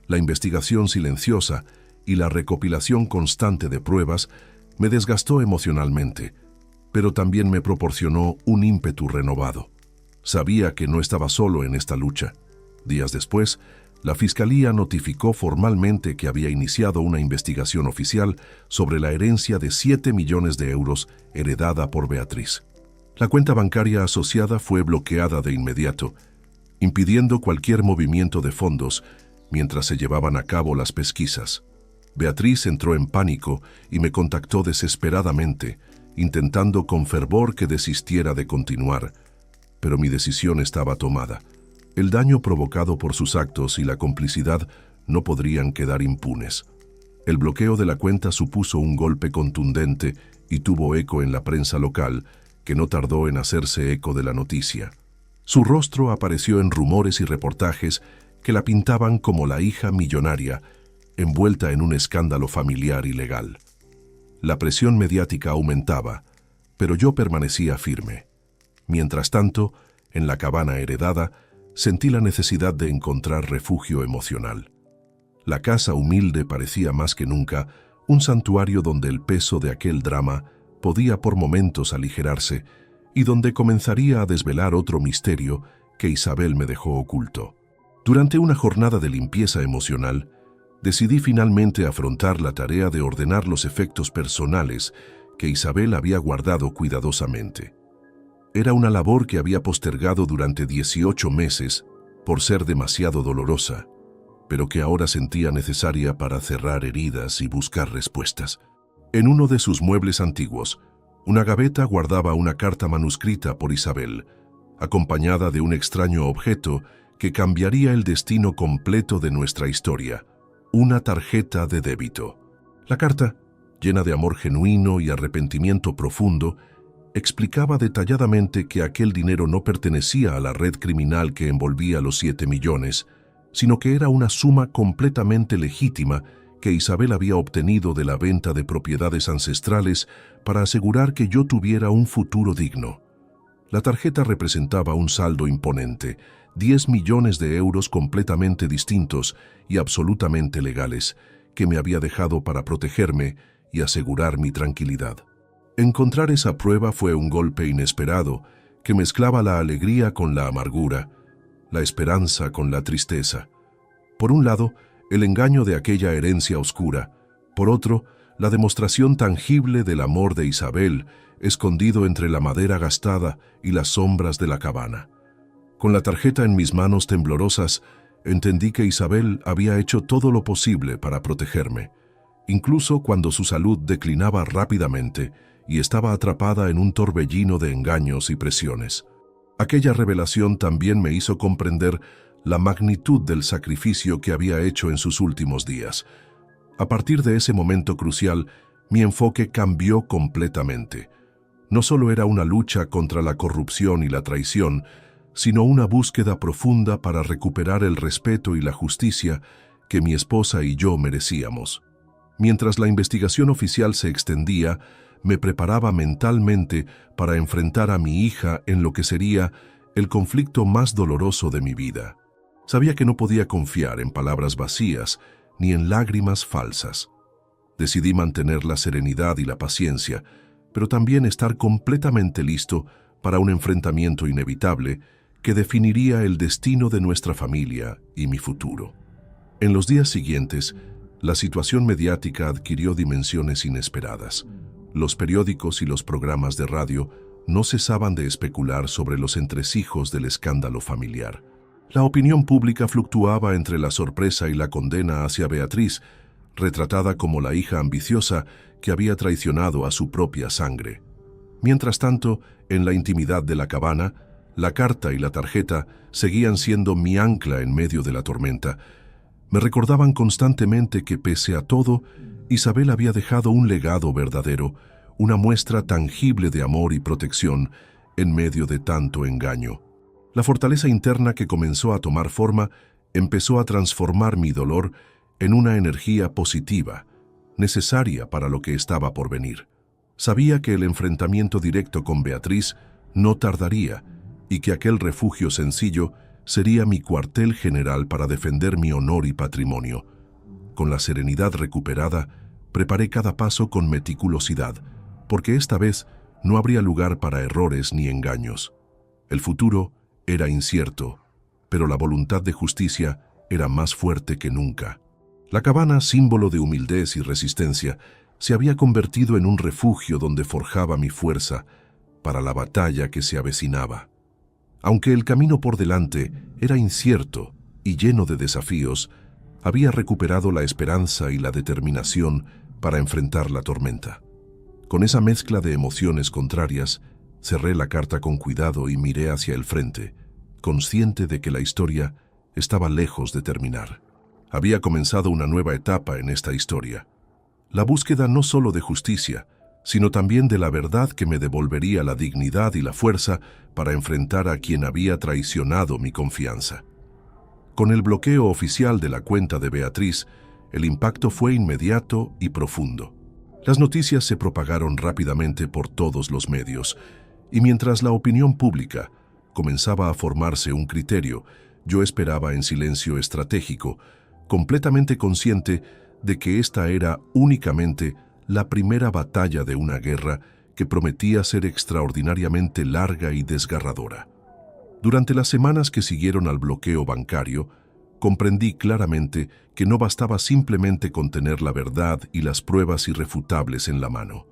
la investigación silenciosa y la recopilación constante de pruebas, me desgastó emocionalmente, pero también me proporcionó un ímpetu renovado. Sabía que no estaba solo en esta lucha. Días después, la Fiscalía notificó formalmente que había iniciado una investigación oficial sobre la herencia de 7 millones de euros heredada por Beatriz. La cuenta bancaria asociada fue bloqueada de inmediato, impidiendo cualquier movimiento de fondos mientras se llevaban a cabo las pesquisas. Beatriz entró en pánico y me contactó desesperadamente, intentando con fervor que desistiera de continuar, pero mi decisión estaba tomada. El daño provocado por sus actos y la complicidad no podrían quedar impunes. El bloqueo de la cuenta supuso un golpe contundente y tuvo eco en la prensa local, que no tardó en hacerse eco de la noticia. Su rostro apareció en rumores y reportajes que la pintaban como la hija millonaria, envuelta en un escándalo familiar y legal. La presión mediática aumentaba, pero yo permanecía firme. Mientras tanto, en la cabana heredada, sentí la necesidad de encontrar refugio emocional. La casa humilde parecía más que nunca un santuario donde el peso de aquel drama podía por momentos aligerarse y donde comenzaría a desvelar otro misterio que Isabel me dejó oculto. Durante una jornada de limpieza emocional, decidí finalmente afrontar la tarea de ordenar los efectos personales que Isabel había guardado cuidadosamente. Era una labor que había postergado durante 18 meses por ser demasiado dolorosa, pero que ahora sentía necesaria para cerrar heridas y buscar respuestas. En uno de sus muebles antiguos, una gaveta guardaba una carta manuscrita por Isabel, acompañada de un extraño objeto que cambiaría el destino completo de nuestra historia: una tarjeta de débito. La carta, llena de amor genuino y arrepentimiento profundo, explicaba detalladamente que aquel dinero no pertenecía a la red criminal que envolvía los 7 millones, sino que era una suma completamente legítima que Isabel había obtenido de la venta de propiedades ancestrales para asegurar que yo tuviera un futuro digno. La tarjeta representaba un saldo imponente: 10 millones de euros completamente distintos y absolutamente legales, que me había dejado para protegerme y asegurar mi tranquilidad. Encontrar esa prueba fue un golpe inesperado que mezclaba la alegría con la amargura, la esperanza con la tristeza. Por un lado, el engaño de aquella herencia oscura; por otro, la demostración tangible del amor de Isabel, escondido entre la madera gastada y las sombras de la cabana. Con la tarjeta en mis manos temblorosas, entendí que Isabel había hecho todo lo posible para protegerme, incluso cuando su salud declinaba rápidamente y estaba atrapada en un torbellino de engaños y presiones. Aquella revelación también me hizo comprender la magnitud del sacrificio que había hecho en sus últimos días. A partir de ese momento crucial, mi enfoque cambió completamente. No solo era una lucha contra la corrupción y la traición, sino una búsqueda profunda para recuperar el respeto y la justicia que mi esposa y yo merecíamos. Mientras la investigación oficial se extendía, me preparaba mentalmente para enfrentar a mi hija en lo que sería el conflicto más doloroso de mi vida. Sabía que no podía confiar en palabras vacías ni en lágrimas falsas. Decidí mantener la serenidad y la paciencia, pero también estar completamente listo para un enfrentamiento inevitable que definiría el destino de nuestra familia y mi futuro. En los días siguientes, la situación mediática adquirió dimensiones inesperadas. Los periódicos y los programas de radio no cesaban de especular sobre los entresijos del escándalo familiar. La opinión pública fluctuaba entre la sorpresa y la condena hacia Beatriz, retratada como la hija ambiciosa que había traicionado a su propia sangre. Mientras tanto, en la intimidad de la cabana, la carta y la tarjeta seguían siendo mi ancla en medio de la tormenta. Me recordaban constantemente que, pese a todo, Isabel había dejado un legado verdadero, una muestra tangible de amor y protección en medio de tanto engaño. La fortaleza interna que comenzó a tomar forma empezó a transformar mi dolor en una energía positiva, necesaria para lo que estaba por venir. Sabía que el enfrentamiento directo con Beatriz no tardaría y que aquel refugio sencillo sería mi cuartel general para defender mi honor y patrimonio. Con la serenidad recuperada, preparé cada paso con meticulosidad, porque esta vez no habría lugar para errores ni engaños. El futuro era incierto, pero la voluntad de justicia era más fuerte que nunca. La cabana, símbolo de humildez y resistencia, se había convertido en un refugio donde forjaba mi fuerza para la batalla que se avecinaba. Aunque el camino por delante era incierto y lleno de desafíos, había recuperado la esperanza y la determinación para enfrentar la tormenta. Con esa mezcla de emociones contrarias, cerré la carta con cuidado y miré hacia el frente, consciente de que la historia estaba lejos de terminar. Había comenzado una nueva etapa en esta historia. La búsqueda no solo de justicia, sino también de la verdad que me devolvería la dignidad y la fuerza para enfrentar a quien había traicionado mi confianza. Con el bloqueo oficial de la cuenta de Beatriz, el impacto fue inmediato y profundo. Las noticias se propagaron rápidamente por todos los medios, y mientras la opinión pública comenzaba a formarse un criterio, yo esperaba en silencio estratégico, completamente consciente de que esta era únicamente la primera batalla de una guerra que prometía ser extraordinariamente larga y desgarradora. Durante las semanas que siguieron al bloqueo bancario, comprendí claramente que no bastaba simplemente con tener la verdad y las pruebas irrefutables en la mano.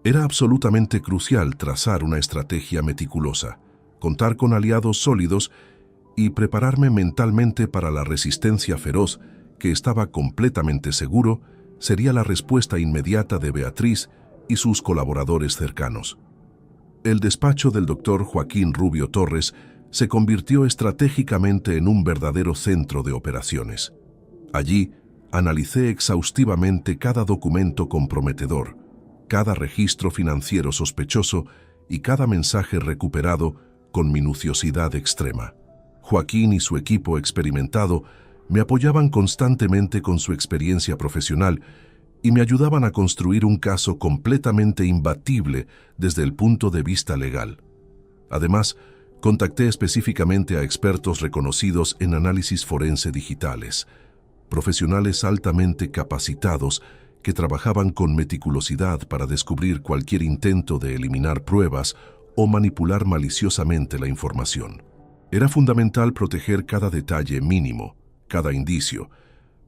Era absolutamente crucial trazar una estrategia meticulosa, contar con aliados sólidos y prepararme mentalmente para la resistencia feroz que estaba completamente seguro sería la respuesta inmediata de Beatriz y sus colaboradores cercanos. El despacho del doctor Joaquín Rubio Torres se convirtió estratégicamente en un verdadero centro de operaciones. Allí, analicé exhaustivamente cada documento comprometedor, cada registro financiero sospechoso y cada mensaje recuperado con minuciosidad extrema. Joaquín y su equipo experimentado me apoyaban constantemente con su experiencia profesional y me ayudaban a construir un caso completamente imbatible desde el punto de vista legal. Además, contacté específicamente a expertos reconocidos en análisis forense digitales, profesionales altamente capacitados que trabajaban con meticulosidad para descubrir cualquier intento de eliminar pruebas o manipular maliciosamente la información. Era fundamental proteger cada detalle mínimo, cada indicio,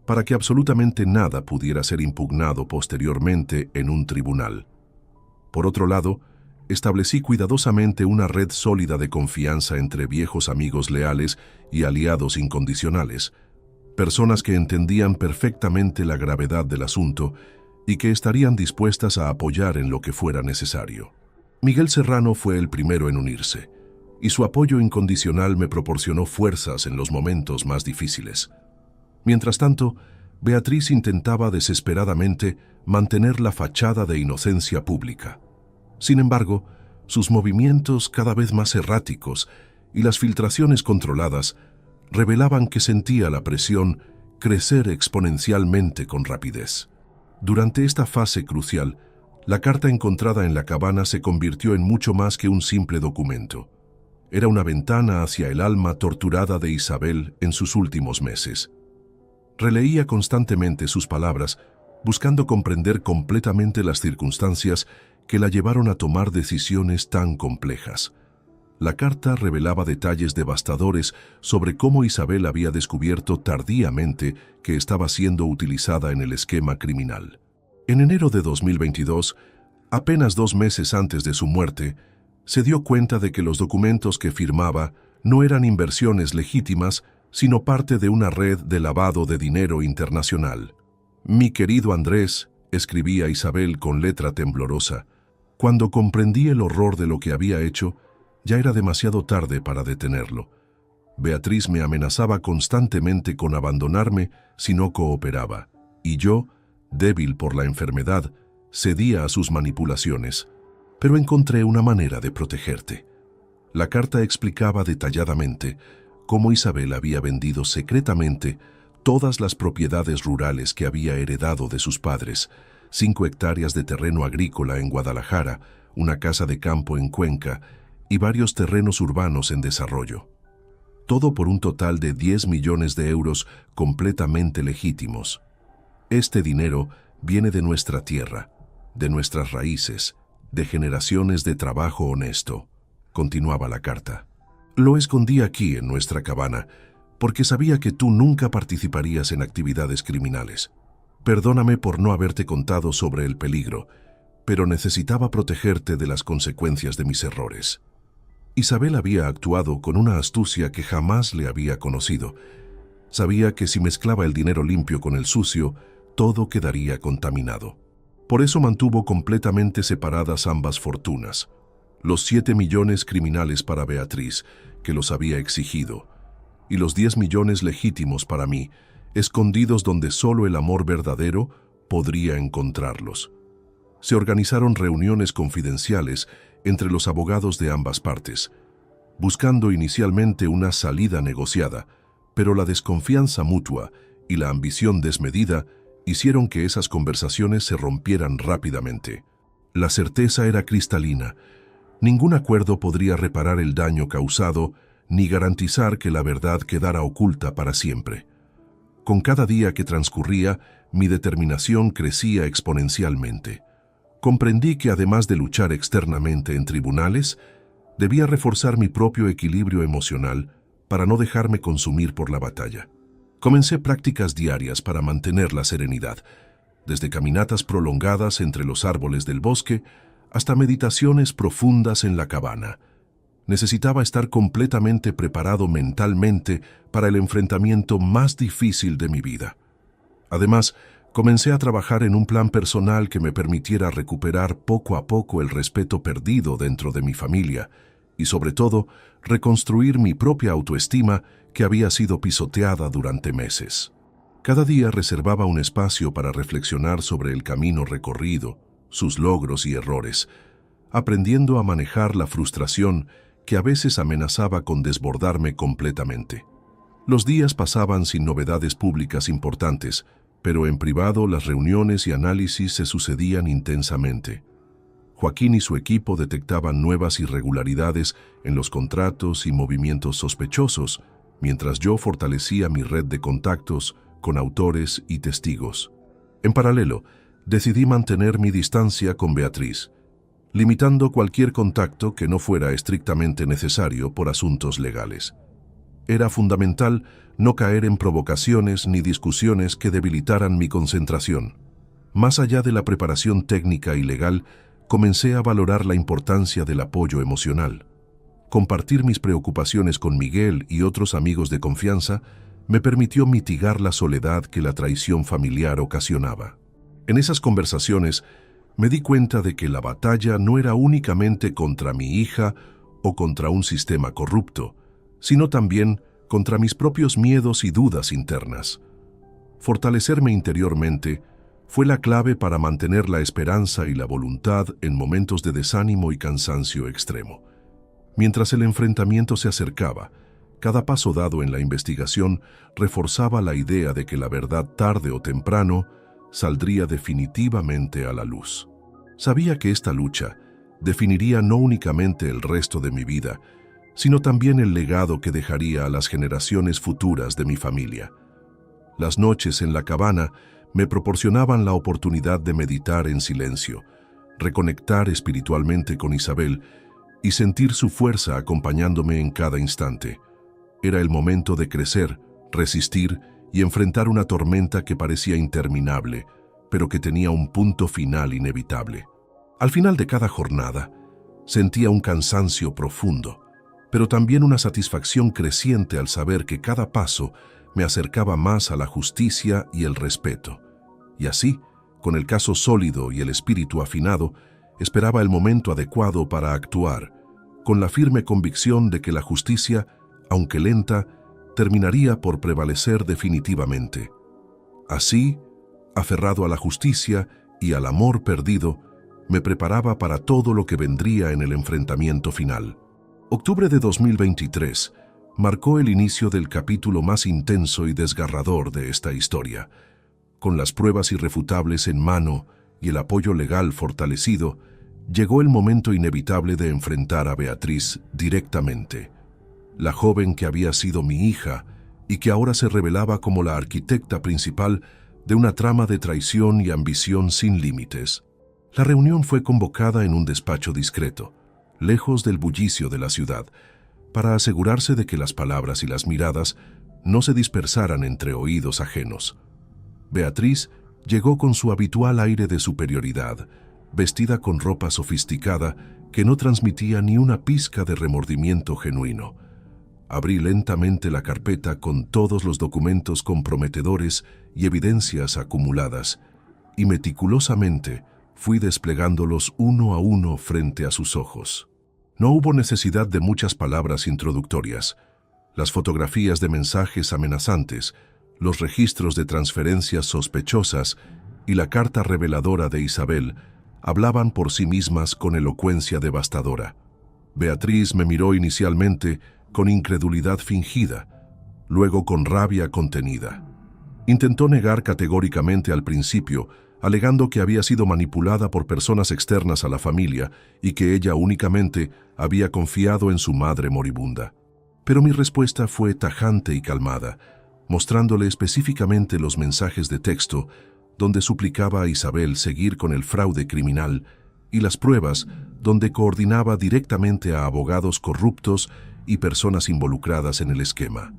para que absolutamente nada pudiera ser impugnado posteriormente en un tribunal. Por otro lado, establecí cuidadosamente una red sólida de confianza entre viejos amigos leales y aliados incondicionales, personas que entendían perfectamente la gravedad del asunto y que estarían dispuestas a apoyar en lo que fuera necesario. Miguel Serrano fue el primero en unirse. y su apoyo incondicional me proporcionó fuerzas en los momentos más difíciles. Mientras tanto, Beatriz intentaba desesperadamente mantener la fachada de inocencia pública. Sin embargo, sus movimientos cada vez más erráticos y las filtraciones controladas revelaban que sentía la presión crecer exponencialmente con rapidez. Durante esta fase crucial, la carta encontrada en la cabana se convirtió en mucho más que un simple documento. Era una ventana hacia el alma torturada de Isabel en sus últimos meses. Releía constantemente sus palabras, buscando comprender completamente las circunstancias que la llevaron a tomar decisiones tan complejas. La carta revelaba detalles devastadores sobre cómo Isabel había descubierto tardíamente que estaba siendo utilizada en el esquema criminal. En enero de 2022, apenas 2 meses antes de su muerte, se dio cuenta de que los documentos que firmaba no eran inversiones legítimas, sino parte de una red de lavado de dinero internacional. «Mi querido Andrés», escribía Isabel con letra temblorosa, «cuando comprendí el horror de lo que había hecho, ya era demasiado tarde para detenerlo. Beatriz me amenazaba constantemente con abandonarme si no cooperaba, y yo, débil por la enfermedad, cedía a sus manipulaciones. Pero encontré una manera de protegerte». La carta explicaba detalladamente cómo Isabel había vendido secretamente todas las propiedades rurales que había heredado de sus padres, 5 hectáreas de terreno agrícola en Guadalajara, una casa de campo en Cuenca y varios terrenos urbanos en desarrollo. Todo por un total de 10 millones de euros completamente legítimos. Este dinero viene de nuestra tierra, de nuestras raíces, de generaciones de trabajo honesto, continuaba la carta. Lo escondí aquí en nuestra cabana, porque sabía que tú nunca participarías en actividades criminales. Perdóname por no haberte contado sobre el peligro, pero necesitaba protegerte de las consecuencias de mis errores. Isabel había actuado con una astucia que jamás le había conocido. Sabía que si mezclaba el dinero limpio con el sucio, todo quedaría contaminado. Por eso mantuvo completamente separadas ambas fortunas. Los 7 millones criminales para Beatriz, que los había exigido, y los 10 millones legítimos para mí, escondidos donde solo el amor verdadero podría encontrarlos. Se organizaron reuniones confidenciales entre los abogados de ambas partes, buscando inicialmente una salida negociada, pero la desconfianza mutua y la ambición desmedida hicieron que esas conversaciones se rompieran rápidamente. La certeza era cristalina. Ningún acuerdo podría reparar el daño causado ni garantizar que la verdad quedara oculta para siempre. Con cada día que transcurría, mi determinación crecía exponencialmente. Comprendí que además de luchar externamente en tribunales, debía reforzar mi propio equilibrio emocional para no dejarme consumir por la batalla. Comencé prácticas diarias para mantener la serenidad, desde caminatas prolongadas entre los árboles del bosque hasta meditaciones profundas en la cabana. Necesitaba estar completamente preparado mentalmente para el enfrentamiento más difícil de mi vida. Además, comencé a trabajar en un plan personal que me permitiera recuperar poco a poco el respeto perdido dentro de mi familia y, sobre todo, reconstruir mi propia autoestima que había sido pisoteada durante meses. Cada día reservaba un espacio para reflexionar sobre el camino recorrido, sus logros y errores, aprendiendo a manejar la frustración que a veces amenazaba con desbordarme completamente. Los días pasaban sin novedades públicas importantes, pero en privado las reuniones y análisis se sucedían intensamente. Joaquín y su equipo detectaban nuevas irregularidades en los contratos y movimientos sospechosos, mientras yo fortalecía mi red de contactos con autores y testigos. En paralelo, decidí mantener mi distancia con Beatriz, limitando cualquier contacto que no fuera estrictamente necesario por asuntos legales. Era fundamental no caer en provocaciones ni discusiones que debilitaran mi concentración. Más allá de la preparación técnica y legal, comencé a valorar la importancia del apoyo emocional. Compartir mis preocupaciones con Miguel y otros amigos de confianza me permitió mitigar la soledad que la traición familiar ocasionaba. En esas conversaciones, me di cuenta de que la batalla no era únicamente contra mi hija o contra un sistema corrupto, sino también contra mis propios miedos y dudas internas. Fortalecerme interiormente fue la clave para mantener la esperanza y la voluntad en momentos de desánimo y cansancio extremo. Mientras el enfrentamiento se acercaba, cada paso dado en la investigación reforzaba la idea de que la verdad tarde o temprano saldría definitivamente a la luz. Sabía que esta lucha definiría no únicamente el resto de mi vida, sino también el legado que dejaría a las generaciones futuras de mi familia. Las noches en la cabana me proporcionaban la oportunidad de meditar en silencio, reconectar espiritualmente con Isabel y sentir su fuerza acompañándome en cada instante. Era el momento de crecer, resistir y enfrentar una tormenta que parecía interminable, pero que tenía un punto final inevitable. Al final de cada jornada, sentía un cansancio profundo, pero también una satisfacción creciente al saber que cada paso me acercaba más a la justicia y el respeto. Y así, con el caso sólido y el espíritu afinado, esperaba el momento adecuado para actuar, con la firme convicción de que la justicia, aunque lenta, terminaría por prevalecer definitivamente. Así, aferrado a la justicia y al amor perdido, me preparaba para todo lo que vendría en el enfrentamiento final. Octubre de 2023 marcó el inicio del capítulo más intenso y desgarrador de esta historia. Con las pruebas irrefutables en mano y el apoyo legal fortalecido, llegó el momento inevitable de enfrentar a Beatriz directamente. La joven que había sido mi hija y que ahora se revelaba como la arquitecta principal de una trama de traición y ambición sin límites. La reunión fue convocada en un despacho discreto, lejos del bullicio de la ciudad, para asegurarse de que las palabras y las miradas no se dispersaran entre oídos ajenos. Beatriz llegó con su habitual aire de superioridad, vestida con ropa sofisticada que no transmitía ni una pizca de remordimiento genuino. Abrí lentamente la carpeta con todos los documentos comprometedores y evidencias acumuladas, y meticulosamente fui desplegándolos uno a uno frente a sus ojos. No hubo necesidad de muchas palabras introductorias. Las fotografías de mensajes amenazantes, los registros de transferencias sospechosas y la carta reveladora de Isabel hablaban por sí mismas con elocuencia devastadora. Beatriz me miró inicialmente con incredulidad fingida, luego con rabia contenida. Intentó negar categóricamente al principio, alegando que había sido manipulada por personas externas a la familia y que ella únicamente había confiado en su madre moribunda. Pero mi respuesta fue tajante y calmada, mostrándole específicamente los mensajes de texto donde suplicaba a Isabel seguir con el fraude criminal y las pruebas donde coordinaba directamente a abogados corruptos y personas involucradas en el esquema.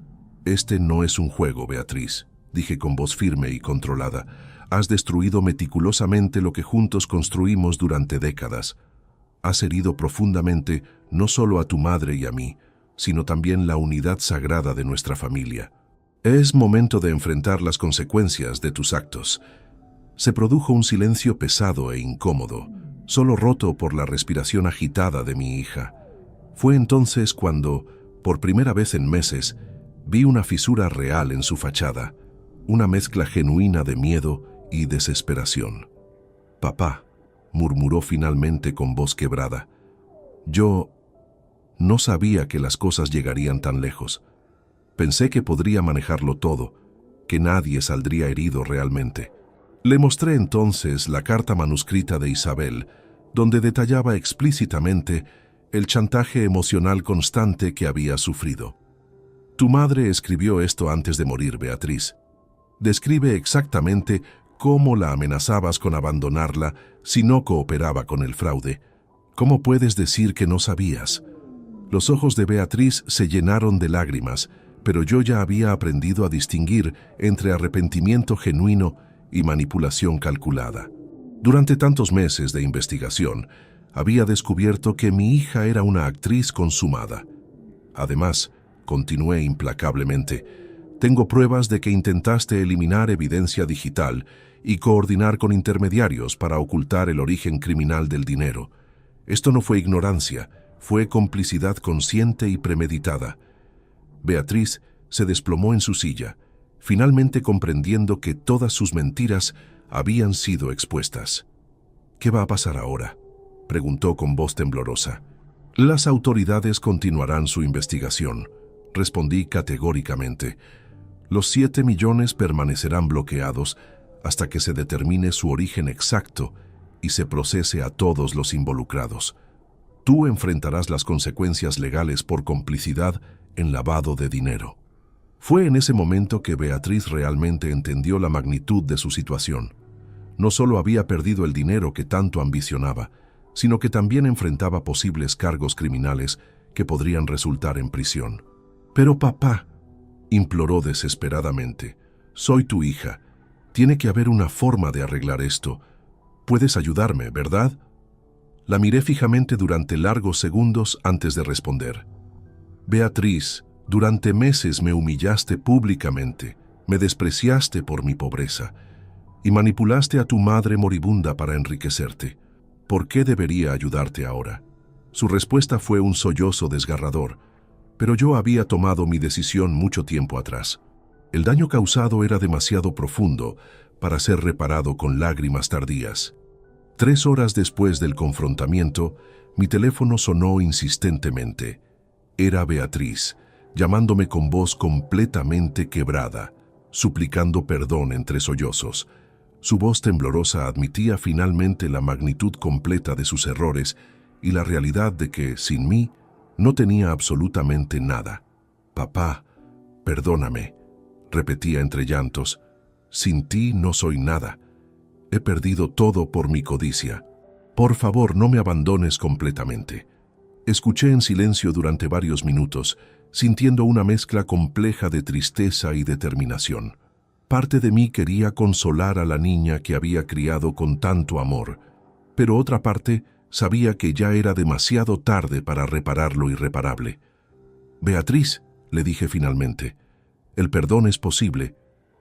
«Este no es un juego, Beatriz», dije con voz firme y controlada. «Has destruido meticulosamente lo que juntos construimos durante décadas. Has herido profundamente no solo a tu madre y a mí, sino también la unidad sagrada de nuestra familia. Es momento de enfrentar las consecuencias de tus actos». Se produjo un silencio pesado e incómodo, solo roto por la respiración agitada de mi hija. Fue entonces cuando, por primera vez en meses, vi una fisura real en su fachada, una mezcla genuina de miedo y desesperación. «Papá», murmuró finalmente con voz quebrada. «Yo no sabía que las cosas llegarían tan lejos. Pensé que podría manejarlo todo, que nadie saldría herido realmente». Le mostré entonces la carta manuscrita de Isabel, donde detallaba explícitamente el chantaje emocional constante que había sufrido. «Tu madre escribió esto antes de morir, Beatriz. Describe exactamente cómo la amenazabas con abandonarla si no cooperaba con el fraude. ¿Cómo puedes decir que no sabías?» Los ojos de Beatriz se llenaron de lágrimas, pero yo ya había aprendido a distinguir entre arrepentimiento genuino y manipulación calculada. Durante tantos meses de investigación, había descubierto que mi hija era una actriz consumada. Además, continué implacablemente, tengo pruebas de que intentaste eliminar evidencia digital y coordinar con intermediarios para ocultar el origen criminal del dinero. Esto no fue ignorancia, Fue complicidad consciente y premeditada. Beatriz se desplomó en su silla, finalmente comprendiendo que todas sus mentiras habían sido expuestas. «¿Qué va a pasar ahora?», preguntó con voz temblorosa. «Las autoridades continuarán su investigación», respondí categóricamente. «Los 7 millones permanecerán bloqueados hasta que se determine su origen exacto y se procese a todos los involucrados. Tú enfrentarás las consecuencias legales por complicidad en lavado de dinero». Fue en ese momento que Beatriz realmente entendió la magnitud de su situación. No solo había perdido el dinero que tanto ambicionaba, sino que también enfrentaba posibles cargos criminales que podrían resultar en prisión. «Pero papá», imploró desesperadamente, «soy tu hija. Tiene que haber una forma de arreglar esto. Puedes ayudarme, ¿verdad?». La miré fijamente durante largos segundos antes de responder. «Beatriz, durante meses me humillaste públicamente, me despreciaste por mi pobreza y manipulaste a tu madre moribunda para enriquecerte. ¿Por qué debería ayudarte ahora?». Su respuesta fue un sollozo desgarrador, pero yo había tomado mi decisión mucho tiempo atrás. El daño causado era demasiado profundo para ser reparado con lágrimas tardías. 3 horas después del confrontamiento, mi teléfono sonó insistentemente. Era Beatriz, llamándome con voz completamente quebrada, suplicando perdón entre sollozos. Su voz temblorosa admitía finalmente la magnitud completa de sus errores y la realidad de que, sin mí, no tenía absolutamente nada. «Papá, perdóname», repetía entre llantos. «Sin ti no soy nada. He perdido todo por mi codicia. Por favor, no me abandones completamente». Escuché en silencio durante varios minutos, sintiendo una mezcla compleja de tristeza y determinación. Parte de mí quería consolar a la niña que había criado con tanto amor, pero otra parte sabía que ya era demasiado tarde para reparar lo irreparable. «Beatriz», le dije finalmente, «el perdón es posible,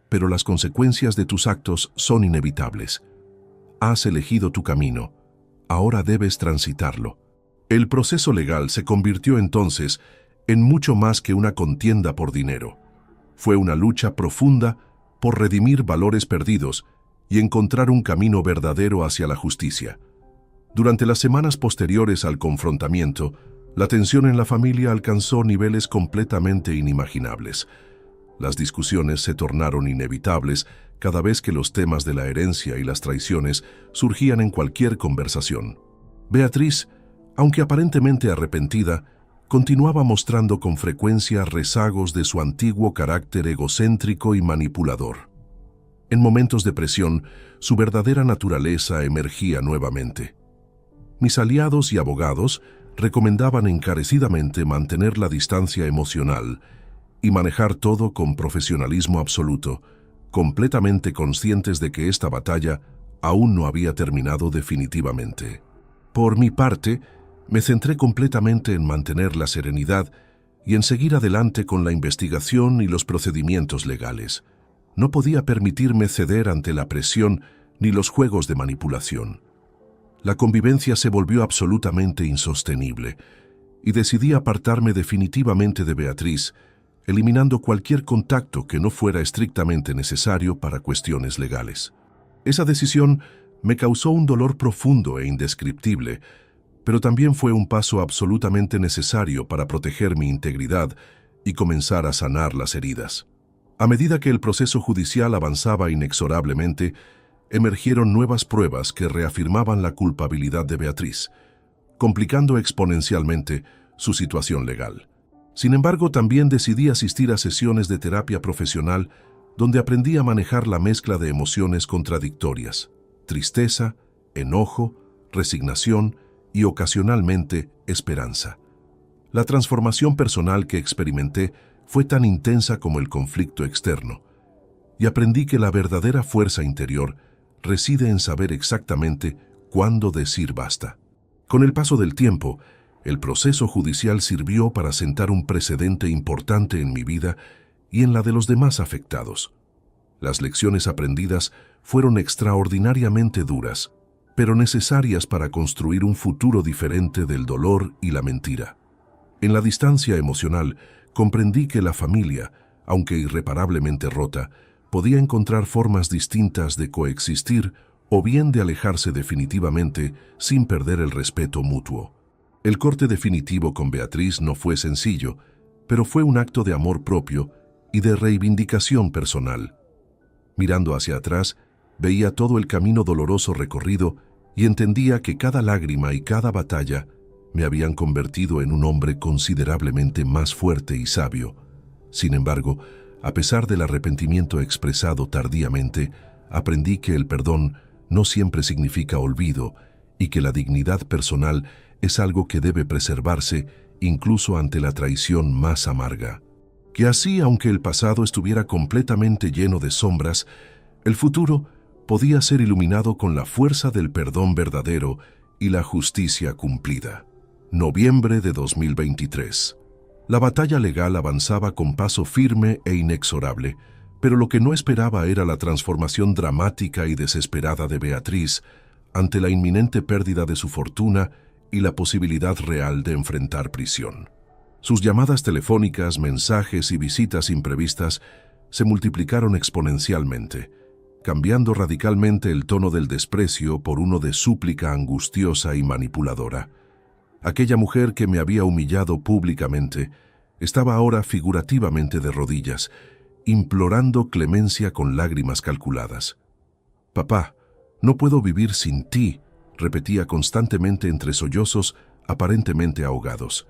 pero las consecuencias de tus actos son inevitables. Has elegido tu camino, ahora debes transitarlo». El proceso legal se convirtió entonces en mucho más que una contienda por dinero. Fue una lucha profunda por redimir valores perdidos y encontrar un camino verdadero hacia la justicia. Durante las semanas posteriores al confrontamiento, la tensión en la familia alcanzó niveles completamente inimaginables. Las discusiones se tornaron inevitables cada vez que los temas de la herencia y las traiciones surgían en cualquier conversación. Beatriz, aunque aparentemente arrepentida, continuaba mostrando con frecuencia rezagos de su antiguo carácter egocéntrico y manipulador. En momentos de presión, su verdadera naturaleza emergía nuevamente. Mis aliados y abogados recomendaban encarecidamente mantener la distancia emocional y manejar todo con profesionalismo absoluto, completamente conscientes de que esta batalla aún no había terminado definitivamente. Por mi parte, me centré completamente en mantener la serenidad y en seguir adelante con la investigación y los procedimientos legales. No podía permitirme ceder ante la presión ni los juegos de manipulación. La convivencia se volvió absolutamente insostenible y decidí apartarme definitivamente de Beatriz, eliminando cualquier contacto que no fuera estrictamente necesario para cuestiones legales. Esa decisión me causó un dolor profundo e indescriptible, pero también fue un paso absolutamente necesario para proteger mi integridad y comenzar a sanar las heridas. A medida que el proceso judicial avanzaba inexorablemente, emergieron nuevas pruebas que reafirmaban la culpabilidad de Beatriz, complicando exponencialmente su situación legal. Sin embargo, también decidí asistir a sesiones de terapia profesional donde aprendí a manejar la mezcla de emociones contradictorias: tristeza, enojo, resignación y ocasionalmente esperanza. La transformación personal que experimenté fue tan intensa como el conflicto externo, y aprendí que la verdadera fuerza interior reside en saber exactamente cuándo decir basta. Con el paso del tiempo, el proceso judicial sirvió para sentar un precedente importante en mi vida y en la de los demás afectados. Las lecciones aprendidas fueron extraordinariamente duras, pero necesarias para construir un futuro diferente del dolor y la mentira. En la distancia emocional, comprendí que la familia, aunque irreparablemente rota, podía encontrar formas distintas de coexistir o bien de alejarse definitivamente sin perder el respeto mutuo. El corte definitivo con Beatriz no fue sencillo, pero fue un acto de amor propio y de reivindicación personal. Mirando hacia atrás, veía todo el camino doloroso recorrido y entendía que cada lágrima y cada batalla me habían convertido en un hombre considerablemente más fuerte y sabio. Sin embargo, a pesar del arrepentimiento expresado tardíamente, aprendí que el perdón no siempre significa olvido y que la dignidad personal es algo que debe preservarse incluso ante la traición más amarga. Que así, aunque el pasado estuviera completamente lleno de sombras, el futuro podía ser iluminado con la fuerza del perdón verdadero y la justicia cumplida. Noviembre de 2023. La batalla legal avanzaba con paso firme e inexorable, pero lo que no esperaba era la transformación dramática y desesperada de Beatriz ante la inminente pérdida de su fortuna y la posibilidad real de enfrentar prisión. Sus llamadas telefónicas, mensajes y visitas imprevistas se multiplicaron exponencialmente, cambiando radicalmente el tono del desprecio por uno de súplica angustiosa y manipuladora. Aquella mujer que me había humillado públicamente estaba ahora figurativamente de rodillas, implorando clemencia con lágrimas calculadas. «Papá, no puedo vivir sin ti», repetía constantemente entre sollozos aparentemente ahogados.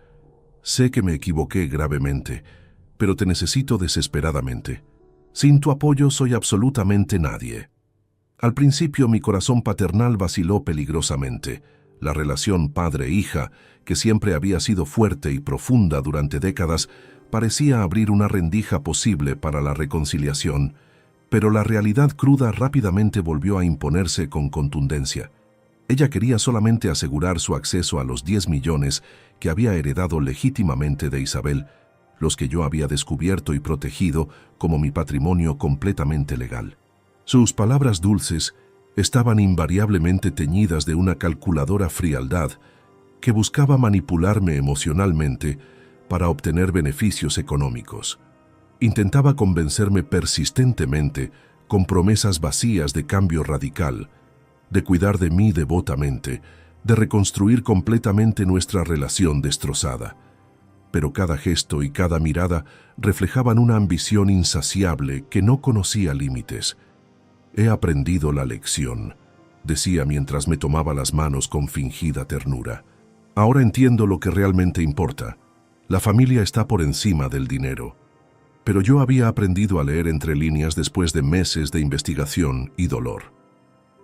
«Sé que me equivoqué gravemente, pero te necesito desesperadamente. Sin tu apoyo soy absolutamente nadie». Al principio mi corazón paternal vaciló peligrosamente. La relación padre-hija, que siempre había sido fuerte y profunda durante décadas, parecía abrir una rendija posible para la reconciliación, pero la realidad cruda rápidamente volvió a imponerse con contundencia. Ella quería solamente asegurar su acceso a los 10 millones que había heredado legítimamente de Isabel, los que yo había descubierto y protegido como mi patrimonio completamente legal. Sus palabras dulces estaban invariablemente teñidas de una calculadora frialdad que buscaba manipularme emocionalmente para obtener beneficios económicos. Intentaba convencerme persistentemente con promesas vacías de cambio radical, de cuidar de mí devotamente, de reconstruir completamente nuestra relación destrozada. Pero cada gesto y cada mirada reflejaban una ambición insaciable que no conocía límites. «He aprendido la lección», decía mientras me tomaba las manos con fingida ternura. «Ahora entiendo lo que realmente importa. La familia está por encima del dinero». Pero yo había aprendido a leer entre líneas después de meses de investigación y dolor.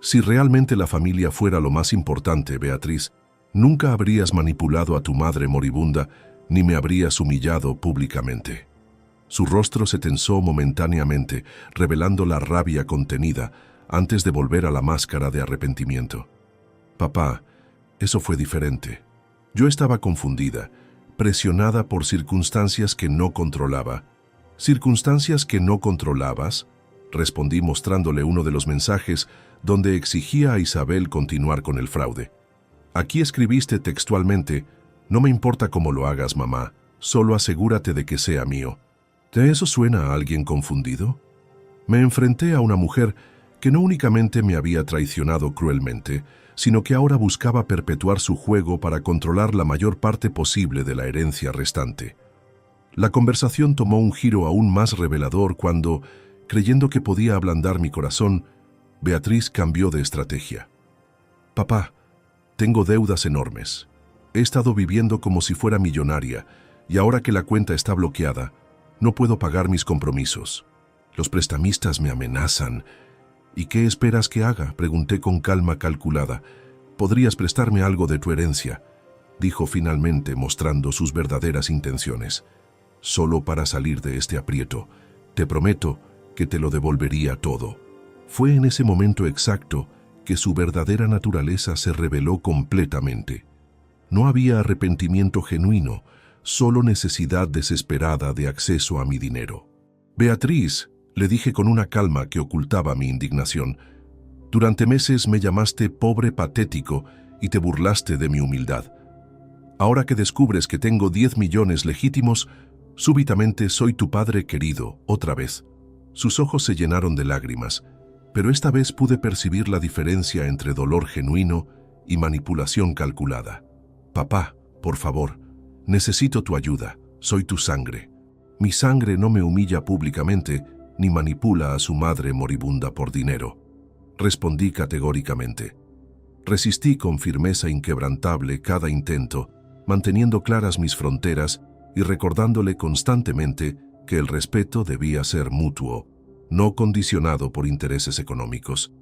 Si realmente la familia fuera lo más importante, Beatriz, nunca habrías manipulado a tu madre moribunda ni me habrías humillado públicamente. Su rostro se tensó momentáneamente, revelando la rabia contenida antes de volver a la máscara de arrepentimiento. «Papá, eso fue diferente. Yo estaba confundida, presionada por circunstancias que no controlaba». «¿Circunstancias que no controlabas?», respondí mostrándole uno de los mensajes donde exigía a Isabel continuar con el fraude. «Aquí escribiste textualmente: no me importa cómo lo hagas, mamá, solo asegúrate de que sea mío». ¿De eso suena a alguien confundido? Me enfrenté a una mujer que no únicamente me había traicionado cruelmente, sino que ahora buscaba perpetuar su juego para controlar la mayor parte posible de la herencia restante. La conversación tomó un giro aún más revelador cuando, creyendo que podía ablandar mi corazón, Beatriz cambió de estrategia. «Papá, tengo deudas enormes. He estado viviendo como si fuera millonaria y ahora que la cuenta está bloqueada, no puedo pagar mis compromisos. Los prestamistas me amenazan». «¿Y qué esperas que haga?», pregunté con calma calculada. «Podrías prestarme algo de tu herencia», dijo finalmente mostrando sus verdaderas intenciones. «Solo para salir de este aprieto. Te prometo que te lo devolvería todo». Fue en ese momento exacto que su verdadera naturaleza se reveló completamente. No había arrepentimiento genuino, solo necesidad desesperada de acceso a mi dinero. «Beatriz», le dije con una calma que ocultaba mi indignación, Durante meses me llamaste pobre patético y te burlaste de mi humildad. Ahora que descubres que tengo 10 millones legítimos, súbitamente soy tu padre querido, otra vez. Sus ojos se llenaron de lágrimas, pero esta vez pude percibir la diferencia entre dolor genuino y manipulación calculada. Papá, por favor, necesito tu ayuda, soy tu sangre. Mi sangre no me humilla públicamente ni manipula a su madre moribunda por dinero. Respondí categóricamente. Resistí con firmeza inquebrantable cada intento, manteniendo claras mis fronteras y recordándole constantemente que el respeto debía ser mutuo, no condicionado por intereses económicos.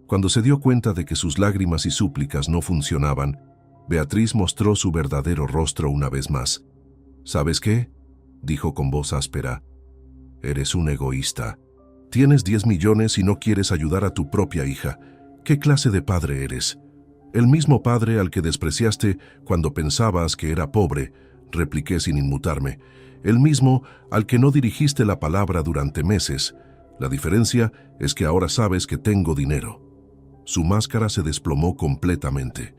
Cuando se dio cuenta de que sus lágrimas y súplicas no funcionaban, Beatriz mostró su verdadero rostro una vez más. ¿Sabes qué?, dijo con voz áspera. Eres un egoísta. Tienes 10 millones y no quieres ayudar a tu propia hija. ¿Qué clase de padre eres? El mismo padre al que despreciaste cuando pensabas que era pobre, repliqué sin inmutarme. El mismo al que no dirigiste la palabra durante meses. La diferencia es que ahora sabes que tengo dinero. Su máscara se desplomó completamente.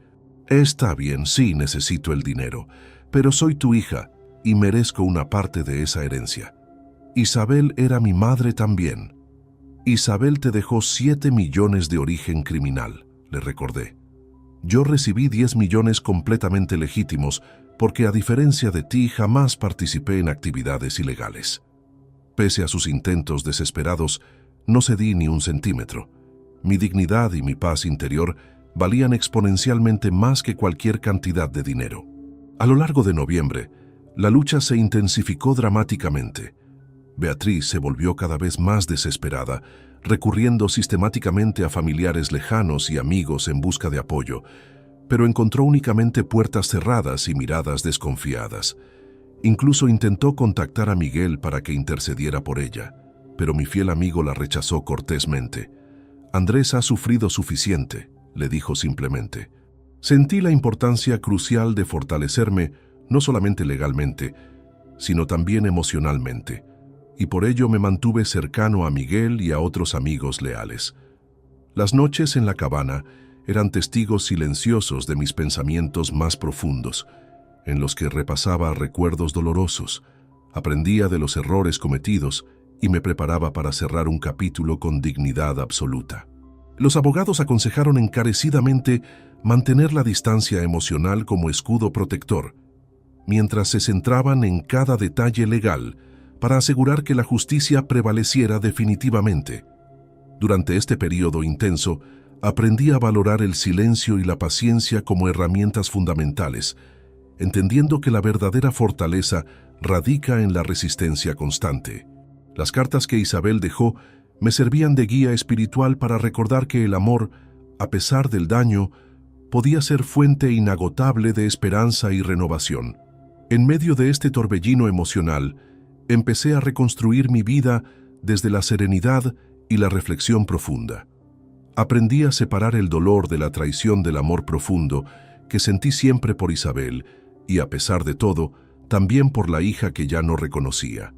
Está bien, sí necesito el dinero, pero soy tu hija y merezco una parte de esa herencia. Isabel era mi madre también. Isabel te dejó 7 millones de origen criminal, le recordé. Yo recibí 10 millones completamente legítimos porque, a diferencia de ti, jamás participé en actividades ilegales. Pese a sus intentos desesperados, no cedí ni un centímetro. Mi dignidad y mi paz interior valían exponencialmente más que cualquier cantidad de dinero. A lo largo de noviembre, la lucha se intensificó dramáticamente. Beatriz se volvió cada vez más desesperada, recurriendo sistemáticamente a familiares lejanos y amigos en busca de apoyo, pero encontró únicamente puertas cerradas y miradas desconfiadas. Incluso intentó contactar a Miguel para que intercediera por ella, pero mi fiel amigo la rechazó cortésmente. Andrés ha sufrido suficiente, le dijo simplemente. Sentí la importancia crucial de fortalecerme no solamente legalmente, sino también emocionalmente, y por ello me mantuve cercano a Miguel y a otros amigos leales. Las noches en la cabana eran testigos silenciosos de mis pensamientos más profundos, en los que repasaba recuerdos dolorosos, aprendía de los errores cometidos y me preparaba para cerrar un capítulo con dignidad absoluta. Los abogados aconsejaron encarecidamente mantener la distancia emocional como escudo protector, mientras se centraban en cada detalle legal para asegurar que la justicia prevaleciera definitivamente. Durante este periodo intenso, aprendí a valorar el silencio y la paciencia como herramientas fundamentales, entendiendo que la verdadera fortaleza radica en la resistencia constante. Las cartas que Isabel dejó me servían de guía espiritual para recordar que el amor, a pesar del daño, podía ser fuente inagotable de esperanza y renovación. En medio de este torbellino emocional, empecé a reconstruir mi vida desde la serenidad y la reflexión profunda. Aprendí a separar el dolor de la traición del amor profundo que sentí siempre por Isabel y, a pesar de todo, también por la hija que ya no reconocía.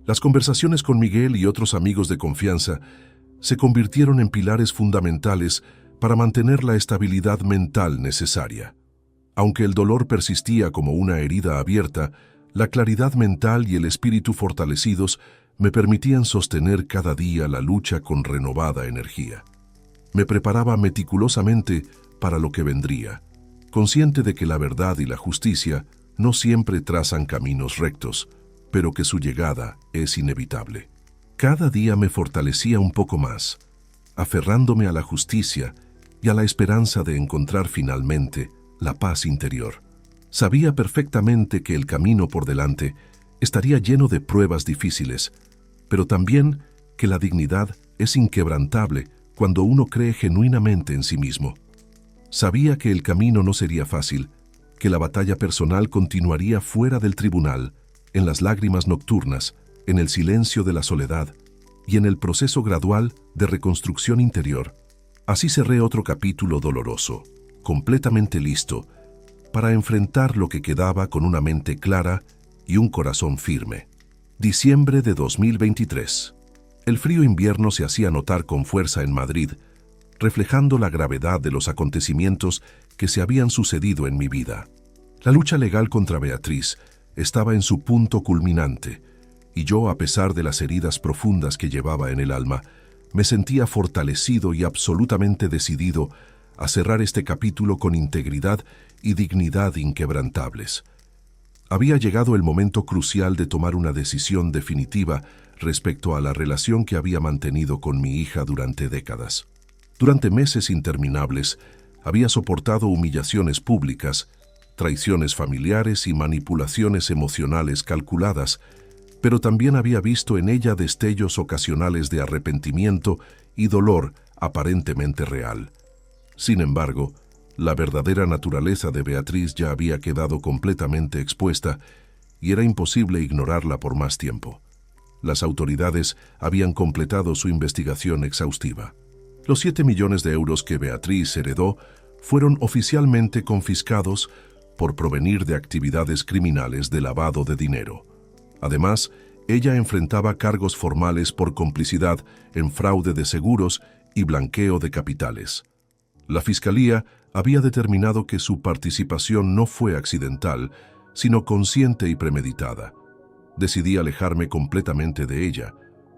Las conversaciones con Miguel y otros amigos de confianza se convirtieron en pilares fundamentales para mantener la estabilidad mental necesaria. Aunque el dolor persistía como una herida abierta, la claridad mental y el espíritu fortalecidos me permitían sostener cada día la lucha con renovada energía. Me preparaba meticulosamente para lo que vendría, consciente de que la verdad y la justicia no siempre trazan caminos rectos, pero que su llegada es inevitable. Cada día me fortalecía un poco más, aferrándome a la justicia y a la esperanza de encontrar finalmente la paz interior. Sabía perfectamente que el camino por delante estaría lleno de pruebas difíciles, pero también que la dignidad es inquebrantable cuando uno cree genuinamente en sí mismo. Sabía que el camino no sería fácil, que la batalla personal continuaría fuera del tribunal, en las lágrimas nocturnas, en el silencio de la soledad y en el proceso gradual de reconstrucción interior. Así cerré otro capítulo doloroso, completamente listo, para enfrentar lo que quedaba con una mente clara y un corazón firme. Diciembre de 2023. El frío invierno se hacía notar con fuerza en Madrid, reflejando la gravedad de los acontecimientos que se habían sucedido en mi vida. La lucha legal contra Beatriz estaba en su punto culminante, y yo, a pesar de las heridas profundas que llevaba en el alma, me sentía fortalecido y absolutamente decidido a cerrar este capítulo con integridad y dignidad inquebrantables. Había llegado el momento crucial de tomar una decisión definitiva respecto a la relación que había mantenido con mi hija durante décadas. Durante meses interminables, había soportado humillaciones públicas, traiciones familiares y manipulaciones emocionales calculadas, pero también había visto en ella destellos ocasionales de arrepentimiento y dolor aparentemente real. Sin embargo, la verdadera naturaleza de Beatriz ya había quedado completamente expuesta y era imposible ignorarla por más tiempo. Las autoridades habían completado su investigación exhaustiva. Los 7 millones de euros que Beatriz heredó fueron oficialmente confiscados por provenir de actividades criminales de lavado de dinero. Además, ella enfrentaba cargos formales por complicidad en fraude de seguros y blanqueo de capitales. La Fiscalía había determinado que su participación no fue accidental, sino consciente y premeditada. Decidí alejarme completamente de ella,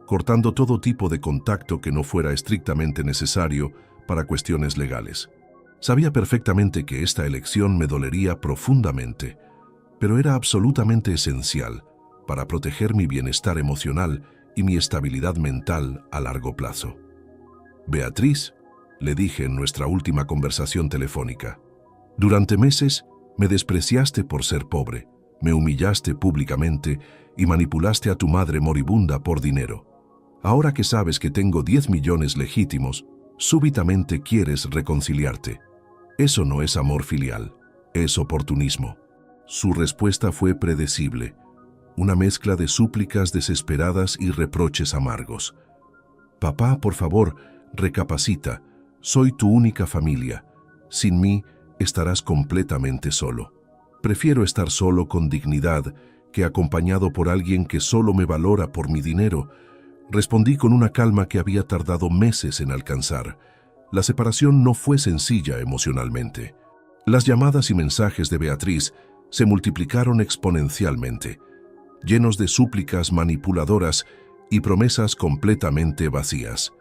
cortando todo tipo de contacto que no fuera estrictamente necesario para cuestiones legales. Sabía perfectamente que esta elección me dolería profundamente, pero era absolutamente esencial para proteger mi bienestar emocional y mi estabilidad mental a largo plazo. Beatriz, le dije en nuestra última conversación telefónica, durante meses me despreciaste por ser pobre, me humillaste públicamente y manipulaste a tu madre moribunda por dinero. Ahora que sabes que tengo 10 millones legítimos, súbitamente quieres reconciliarte. Eso no es amor filial, es oportunismo. Su respuesta fue predecible, una mezcla de súplicas desesperadas y reproches amargos. Papá, por favor, recapacita. Soy tu única familia. Sin mí, estarás completamente solo. Prefiero estar solo con dignidad que acompañado por alguien que solo me valora por mi dinero. Respondí con una calma que había tardado meses en alcanzar. La separación no fue sencilla emocionalmente. Las llamadas y mensajes de Beatriz se multiplicaron exponencialmente, llenos de súplicas manipuladoras y promesas completamente vacías.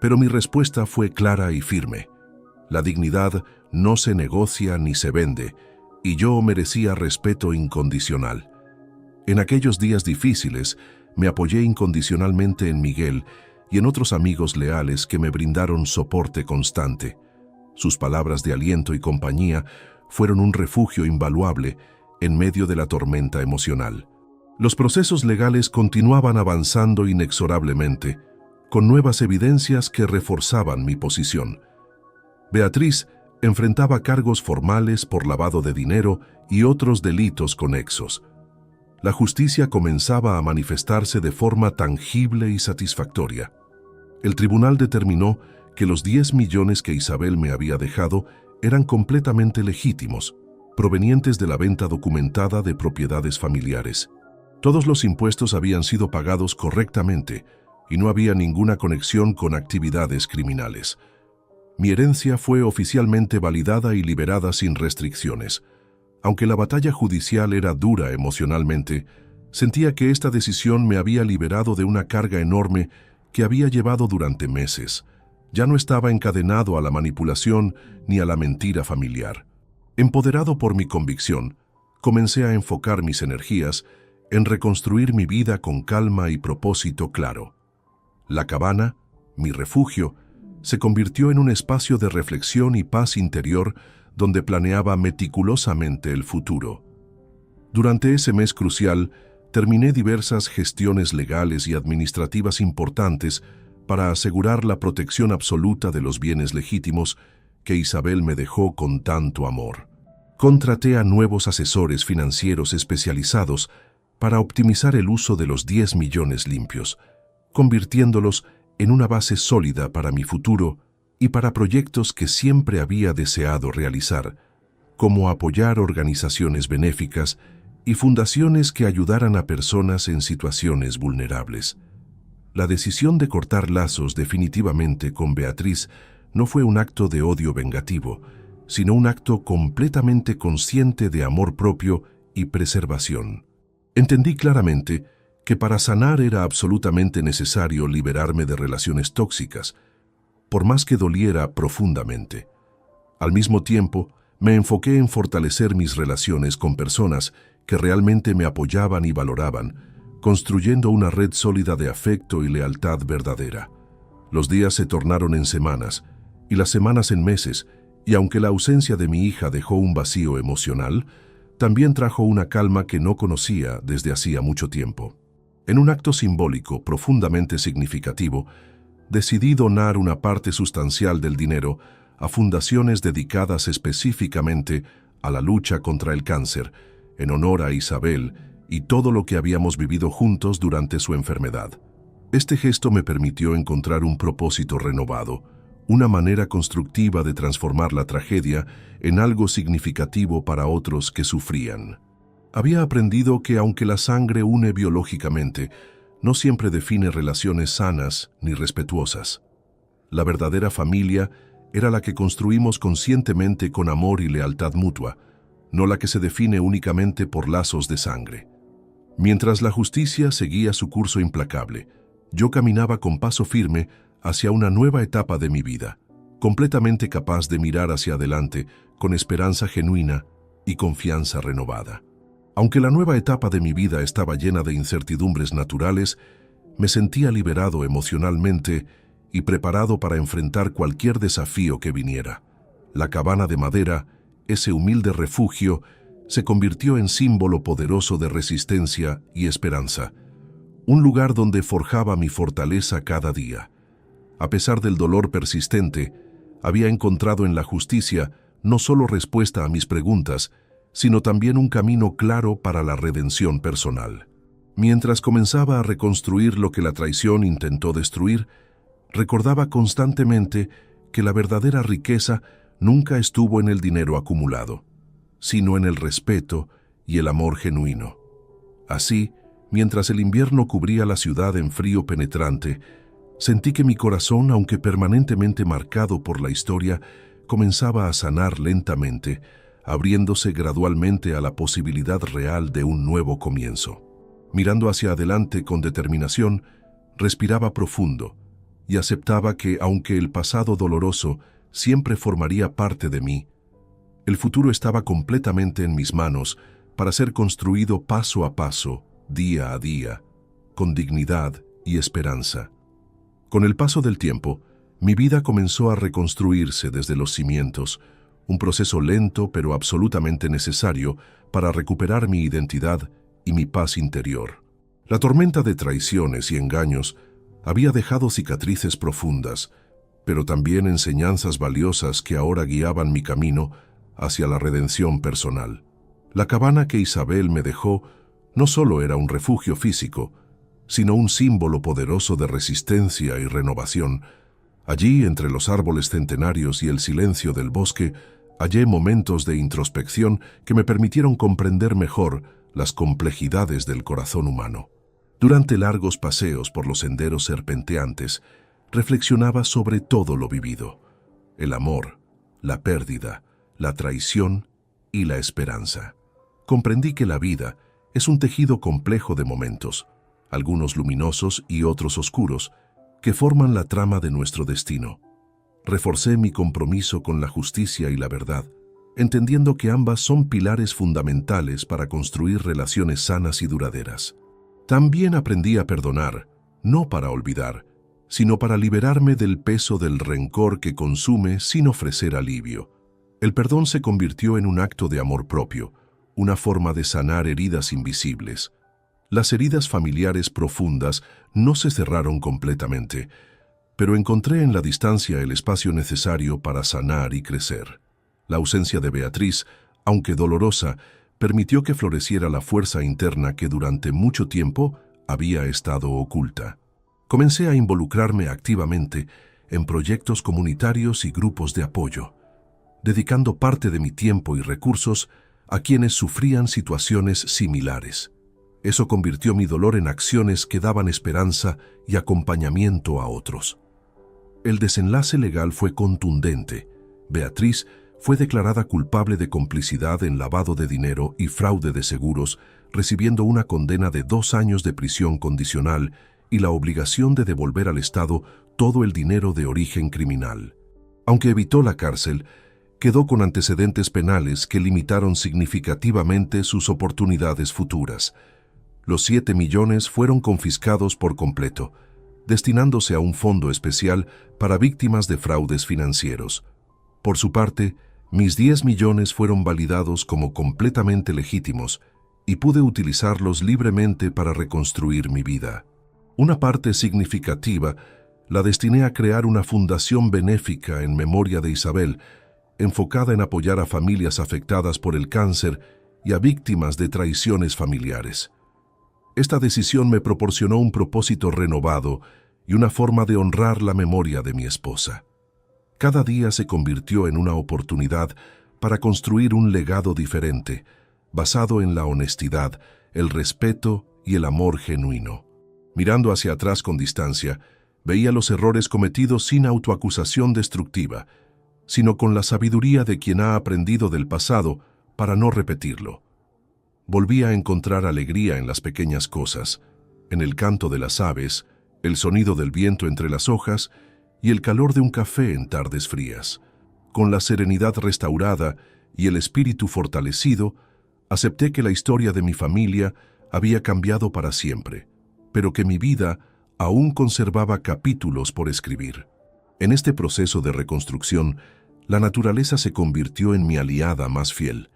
Pero mi respuesta fue clara y firme. La dignidad no se negocia ni se vende, y yo merecía respeto incondicional. En aquellos días difíciles, me apoyé incondicionalmente en Miguel y en otros amigos leales que me brindaron soporte constante. Sus palabras de aliento y compañía fueron un refugio invaluable en medio de la tormenta emocional. Los procesos legales continuaban avanzando inexorablemente, con nuevas evidencias que reforzaban mi posición. Beatriz enfrentaba cargos formales por lavado de dinero y otros delitos conexos. La justicia comenzaba a manifestarse de forma tangible y satisfactoria. El tribunal determinó que los 10 millones que Isabel me había dejado eran completamente legítimos, provenientes de la venta documentada de propiedades familiares. Todos los impuestos habían sido pagados correctamente y no había ninguna conexión con actividades criminales. Mi herencia fue oficialmente validada y liberada sin restricciones. Aunque la batalla judicial era dura emocionalmente, sentía que esta decisión me había liberado de una carga enorme que había llevado durante meses. Ya no estaba encadenado a la manipulación ni a la mentira familiar. Empoderado por mi convicción, comencé a enfocar mis energías en reconstruir mi vida con calma y propósito claro. La cabana, mi refugio, se convirtió en un espacio de reflexión y paz interior donde planeaba meticulosamente el futuro. Durante ese mes crucial, terminé diversas gestiones legales y administrativas importantes para asegurar la protección absoluta de los bienes legítimos que Isabel me dejó con tanto amor. Contraté a nuevos asesores financieros especializados para optimizar el uso de los 10 millones limpios, convirtiéndolos en una base sólida para mi futuro y para proyectos que siempre había deseado realizar, como apoyar organizaciones benéficas y fundaciones que ayudaran a personas en situaciones vulnerables. La decisión de cortar lazos definitivamente con Beatriz no fue un acto de odio vengativo, sino un acto completamente consciente de amor propio y preservación. Entendí claramente que para sanar era absolutamente necesario liberarme de relaciones tóxicas, por más que doliera profundamente. Al mismo tiempo, me enfoqué en fortalecer mis relaciones con personas que realmente me apoyaban y valoraban, construyendo una red sólida de afecto y lealtad verdadera. Los días se tornaron en semanas, y las semanas en meses, y aunque la ausencia de mi hija dejó un vacío emocional, también trajo una calma que no conocía desde hacía mucho tiempo. En un acto simbólico profundamente significativo, decidí donar una parte sustancial del dinero a fundaciones dedicadas específicamente a la lucha contra el cáncer, en honor a Isabel y todo lo que habíamos vivido juntos durante su enfermedad. Este gesto me permitió encontrar un propósito renovado, una manera constructiva de transformar la tragedia en algo significativo para otros que sufrían. Había aprendido que aunque la sangre une biológicamente, no siempre define relaciones sanas ni respetuosas. La verdadera familia era la que construimos conscientemente con amor y lealtad mutua, no la que se define únicamente por lazos de sangre. Mientras la justicia seguía su curso implacable, yo caminaba con paso firme hacia una nueva etapa de mi vida, completamente capaz de mirar hacia adelante con esperanza genuina y confianza renovada. Aunque la nueva etapa de mi vida estaba llena de incertidumbres naturales, me sentía liberado emocionalmente y preparado para enfrentar cualquier desafío que viniera. La cabana de madera, ese humilde refugio, se convirtió en símbolo poderoso de resistencia y esperanza, un lugar donde forjaba mi fortaleza cada día. A pesar del dolor persistente, había encontrado en la justicia no solo respuesta a mis preguntas, sino también un camino claro para la redención personal. Mientras comenzaba a reconstruir lo que la traición intentó destruir, recordaba constantemente que la verdadera riqueza nunca estuvo en el dinero acumulado, sino en el respeto y el amor genuino. Así, mientras el invierno cubría la ciudad en frío penetrante, sentí que mi corazón, aunque permanentemente marcado por la historia, comenzaba a sanar lentamente, abriéndose gradualmente a la posibilidad real de un nuevo comienzo. Mirando hacia adelante con determinación, respiraba profundo y aceptaba que, aunque el pasado doloroso siempre formaría parte de mí, el futuro estaba completamente en mis manos para ser construido paso a paso, día a día, con dignidad y esperanza. Con el paso del tiempo, mi vida comenzó a reconstruirse desde los cimientos, un proceso lento pero absolutamente necesario para recuperar mi identidad y mi paz interior. La tormenta de traiciones y engaños había dejado cicatrices profundas, pero también enseñanzas valiosas que ahora guiaban mi camino hacia la redención personal. La cabana que Isabel me dejó no solo era un refugio físico, sino un símbolo poderoso de resistencia y renovación. Allí, entre los árboles centenarios y el silencio del bosque, hallé momentos de introspección que me permitieron comprender mejor las complejidades del corazón humano. Durante largos paseos por los senderos serpenteantes, reflexionaba sobre todo lo vivido: el amor, la pérdida, la traición y la esperanza. Comprendí que la vida es un tejido complejo de momentos, algunos luminosos y otros oscuros, que forman la trama de nuestro destino. Reforcé mi compromiso con la justicia y la verdad, entendiendo que ambas son pilares fundamentales para construir relaciones sanas y duraderas. También aprendí a perdonar, no para olvidar, sino para liberarme del peso del rencor que consume sin ofrecer alivio. El perdón se convirtió en un acto de amor propio, una forma de sanar heridas invisibles. Las heridas familiares profundas no se cerraron completamente, pero encontré en la distancia el espacio necesario para sanar y crecer. La ausencia de Beatriz, aunque dolorosa, permitió que floreciera la fuerza interna que durante mucho tiempo había estado oculta. Comencé a involucrarme activamente en proyectos comunitarios y grupos de apoyo, dedicando parte de mi tiempo y recursos a quienes sufrían situaciones similares. Eso convirtió mi dolor en acciones que daban esperanza y acompañamiento a otros. El desenlace legal fue contundente. Beatriz fue declarada culpable de complicidad en lavado de dinero y fraude de seguros, recibiendo una condena de 2 años de prisión condicional y la obligación de devolver al Estado todo el dinero de origen criminal. Aunque evitó la cárcel, quedó con antecedentes penales que limitaron significativamente sus oportunidades futuras. Los 7 millones fueron confiscados por completo, destinándose a un fondo especial para víctimas de fraudes financieros. Por su parte, mis 10 millones fueron validados como completamente legítimos y pude utilizarlos libremente para reconstruir mi vida. Una parte significativa la destiné a crear una fundación benéfica en memoria de Isabel, enfocada en apoyar a familias afectadas por el cáncer y a víctimas de traiciones familiares. Esta decisión me proporcionó un propósito renovado y una forma de honrar la memoria de mi esposa. Cada día se convirtió en una oportunidad para construir un legado diferente, basado en la honestidad, el respeto y el amor genuino. Mirando hacia atrás con distancia, veía los errores cometidos sin autoacusación destructiva, sino con la sabiduría de quien ha aprendido del pasado para no repetirlo. Volví a encontrar alegría en las pequeñas cosas, en el canto de las aves, el sonido del viento entre las hojas y el calor de un café en tardes frías. Con la serenidad restaurada y el espíritu fortalecido, acepté que la historia de mi familia había cambiado para siempre, pero que mi vida aún conservaba capítulos por escribir. En este proceso de reconstrucción, la naturaleza se convirtió en mi aliada más fiel.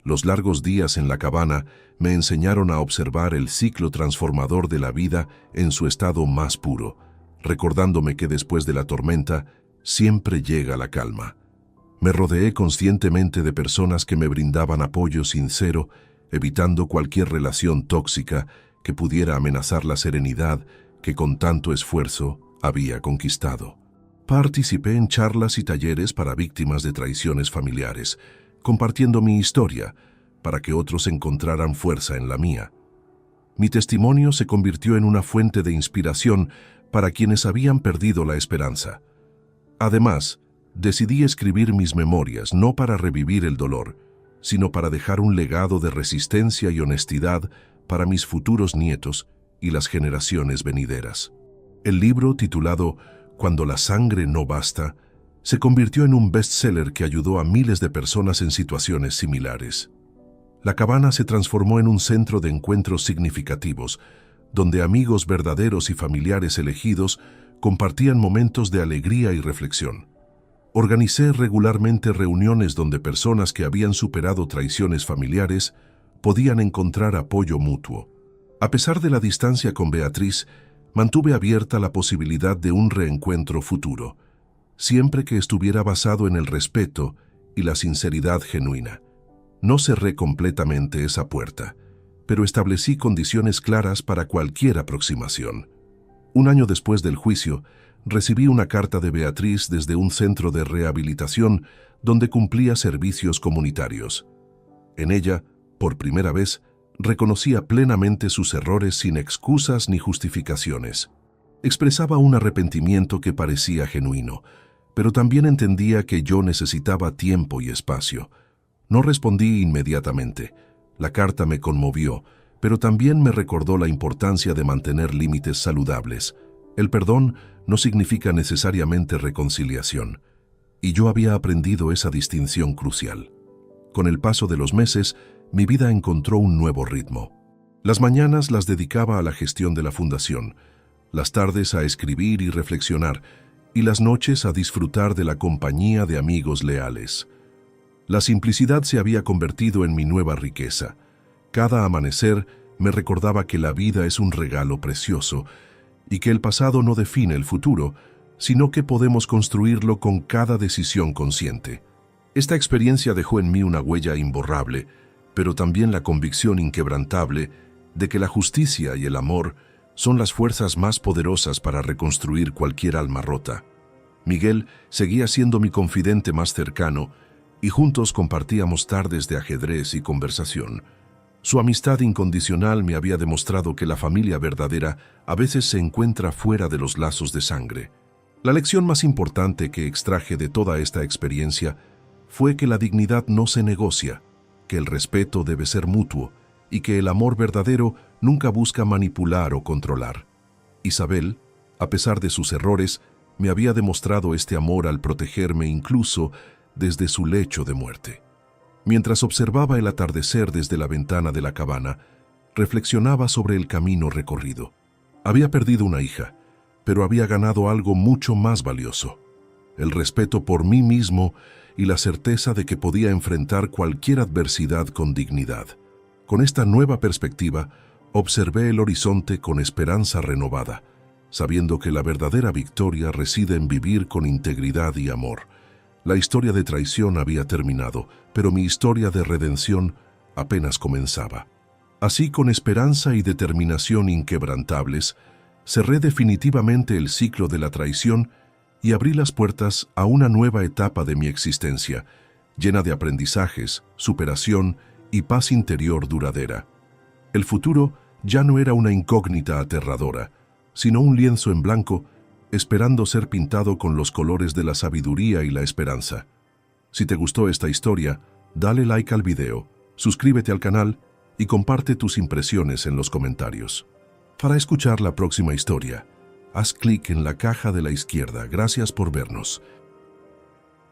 Los largos días en la cabana me enseñaron a observar el ciclo transformador de la vida en su estado más puro, recordándome que después de la tormenta siempre llega la calma. Me rodeé conscientemente de personas que me brindaban apoyo sincero, evitando cualquier relación tóxica que pudiera amenazar la serenidad que con tanto esfuerzo había conquistado. Participé en charlas y talleres para víctimas de traiciones familiares, compartiendo mi historia para que otros encontraran fuerza en la mía. Mi testimonio se convirtió en una fuente de inspiración para quienes habían perdido la esperanza. Además, decidí escribir mis memorias no para revivir el dolor, sino para dejar un legado de resistencia y honestidad para mis futuros nietos y las generaciones venideras. El libro, titulado Cuando la sangre no basta, se convirtió en un bestseller que ayudó a miles de personas en situaciones similares. La cabana se transformó en un centro de encuentros significativos, donde amigos verdaderos y familiares elegidos compartían momentos de alegría y reflexión. Organicé regularmente reuniones donde personas que habían superado traiciones familiares podían encontrar apoyo mutuo. A pesar de la distancia con Beatriz, mantuve abierta la posibilidad de un reencuentro futuro, siempre que estuviera basado en el respeto y la sinceridad genuina. No cerré completamente esa puerta, pero establecí condiciones claras para cualquier aproximación. Un año después del juicio, recibí una carta de Beatriz desde un centro de rehabilitación donde cumplía servicios comunitarios. En ella, por primera vez, reconocía plenamente sus errores sin excusas ni justificaciones. Expresaba un arrepentimiento que parecía genuino, pero también entendía que yo necesitaba tiempo y espacio. No respondí inmediatamente. La carta me conmovió, pero también me recordó la importancia de mantener límites saludables. El perdón no significa necesariamente reconciliación, y yo había aprendido esa distinción crucial. Con el paso de los meses, mi vida encontró un nuevo ritmo. Las mañanas las dedicaba a la gestión de la fundación, las tardes a escribir y reflexionar, y las noches a disfrutar de la compañía de amigos leales. La simplicidad se había convertido en mi nueva riqueza. Cada amanecer me recordaba que la vida es un regalo precioso y que el pasado no define el futuro, sino que podemos construirlo con cada decisión consciente. Esta experiencia dejó en mí una huella imborrable, pero también la convicción inquebrantable de que la justicia y el amor son las fuerzas más poderosas para reconstruir cualquier alma rota. Miguel seguía siendo mi confidente más cercano y juntos compartíamos tardes de ajedrez y conversación. Su amistad incondicional me había demostrado que la familia verdadera a veces se encuentra fuera de los lazos de sangre. La lección más importante que extraje de toda esta experiencia fue que la dignidad no se negocia, que el respeto debe ser mutuo y que el amor verdadero nunca busca manipular o controlar. Isabel, a pesar de sus errores, me había demostrado este amor al protegerme incluso desde su lecho de muerte. Mientras observaba el atardecer desde la ventana de la cabaña, reflexionaba sobre el camino recorrido. Había perdido una hija, pero había ganado algo mucho más valioso: el respeto por mí mismo y la certeza de que podía enfrentar cualquier adversidad con dignidad. Con esta nueva perspectiva, observé el horizonte con esperanza renovada, sabiendo que la verdadera victoria reside en vivir con integridad y amor. La historia de traición había terminado, pero mi historia de redención apenas comenzaba. Así, con esperanza y determinación inquebrantables, cerré definitivamente el ciclo de la traición y abrí las puertas a una nueva etapa de mi existencia, llena de aprendizajes, superación y paz interior duradera. El futuro ya no era una incógnita aterradora, sino un lienzo en blanco, esperando ser pintado con los colores de la sabiduría y la esperanza. Si te gustó esta historia, dale like al video, suscríbete al canal y comparte tus impresiones en los comentarios. Para escuchar la próxima historia, haz clic en la caja de la izquierda. Gracias por vernos.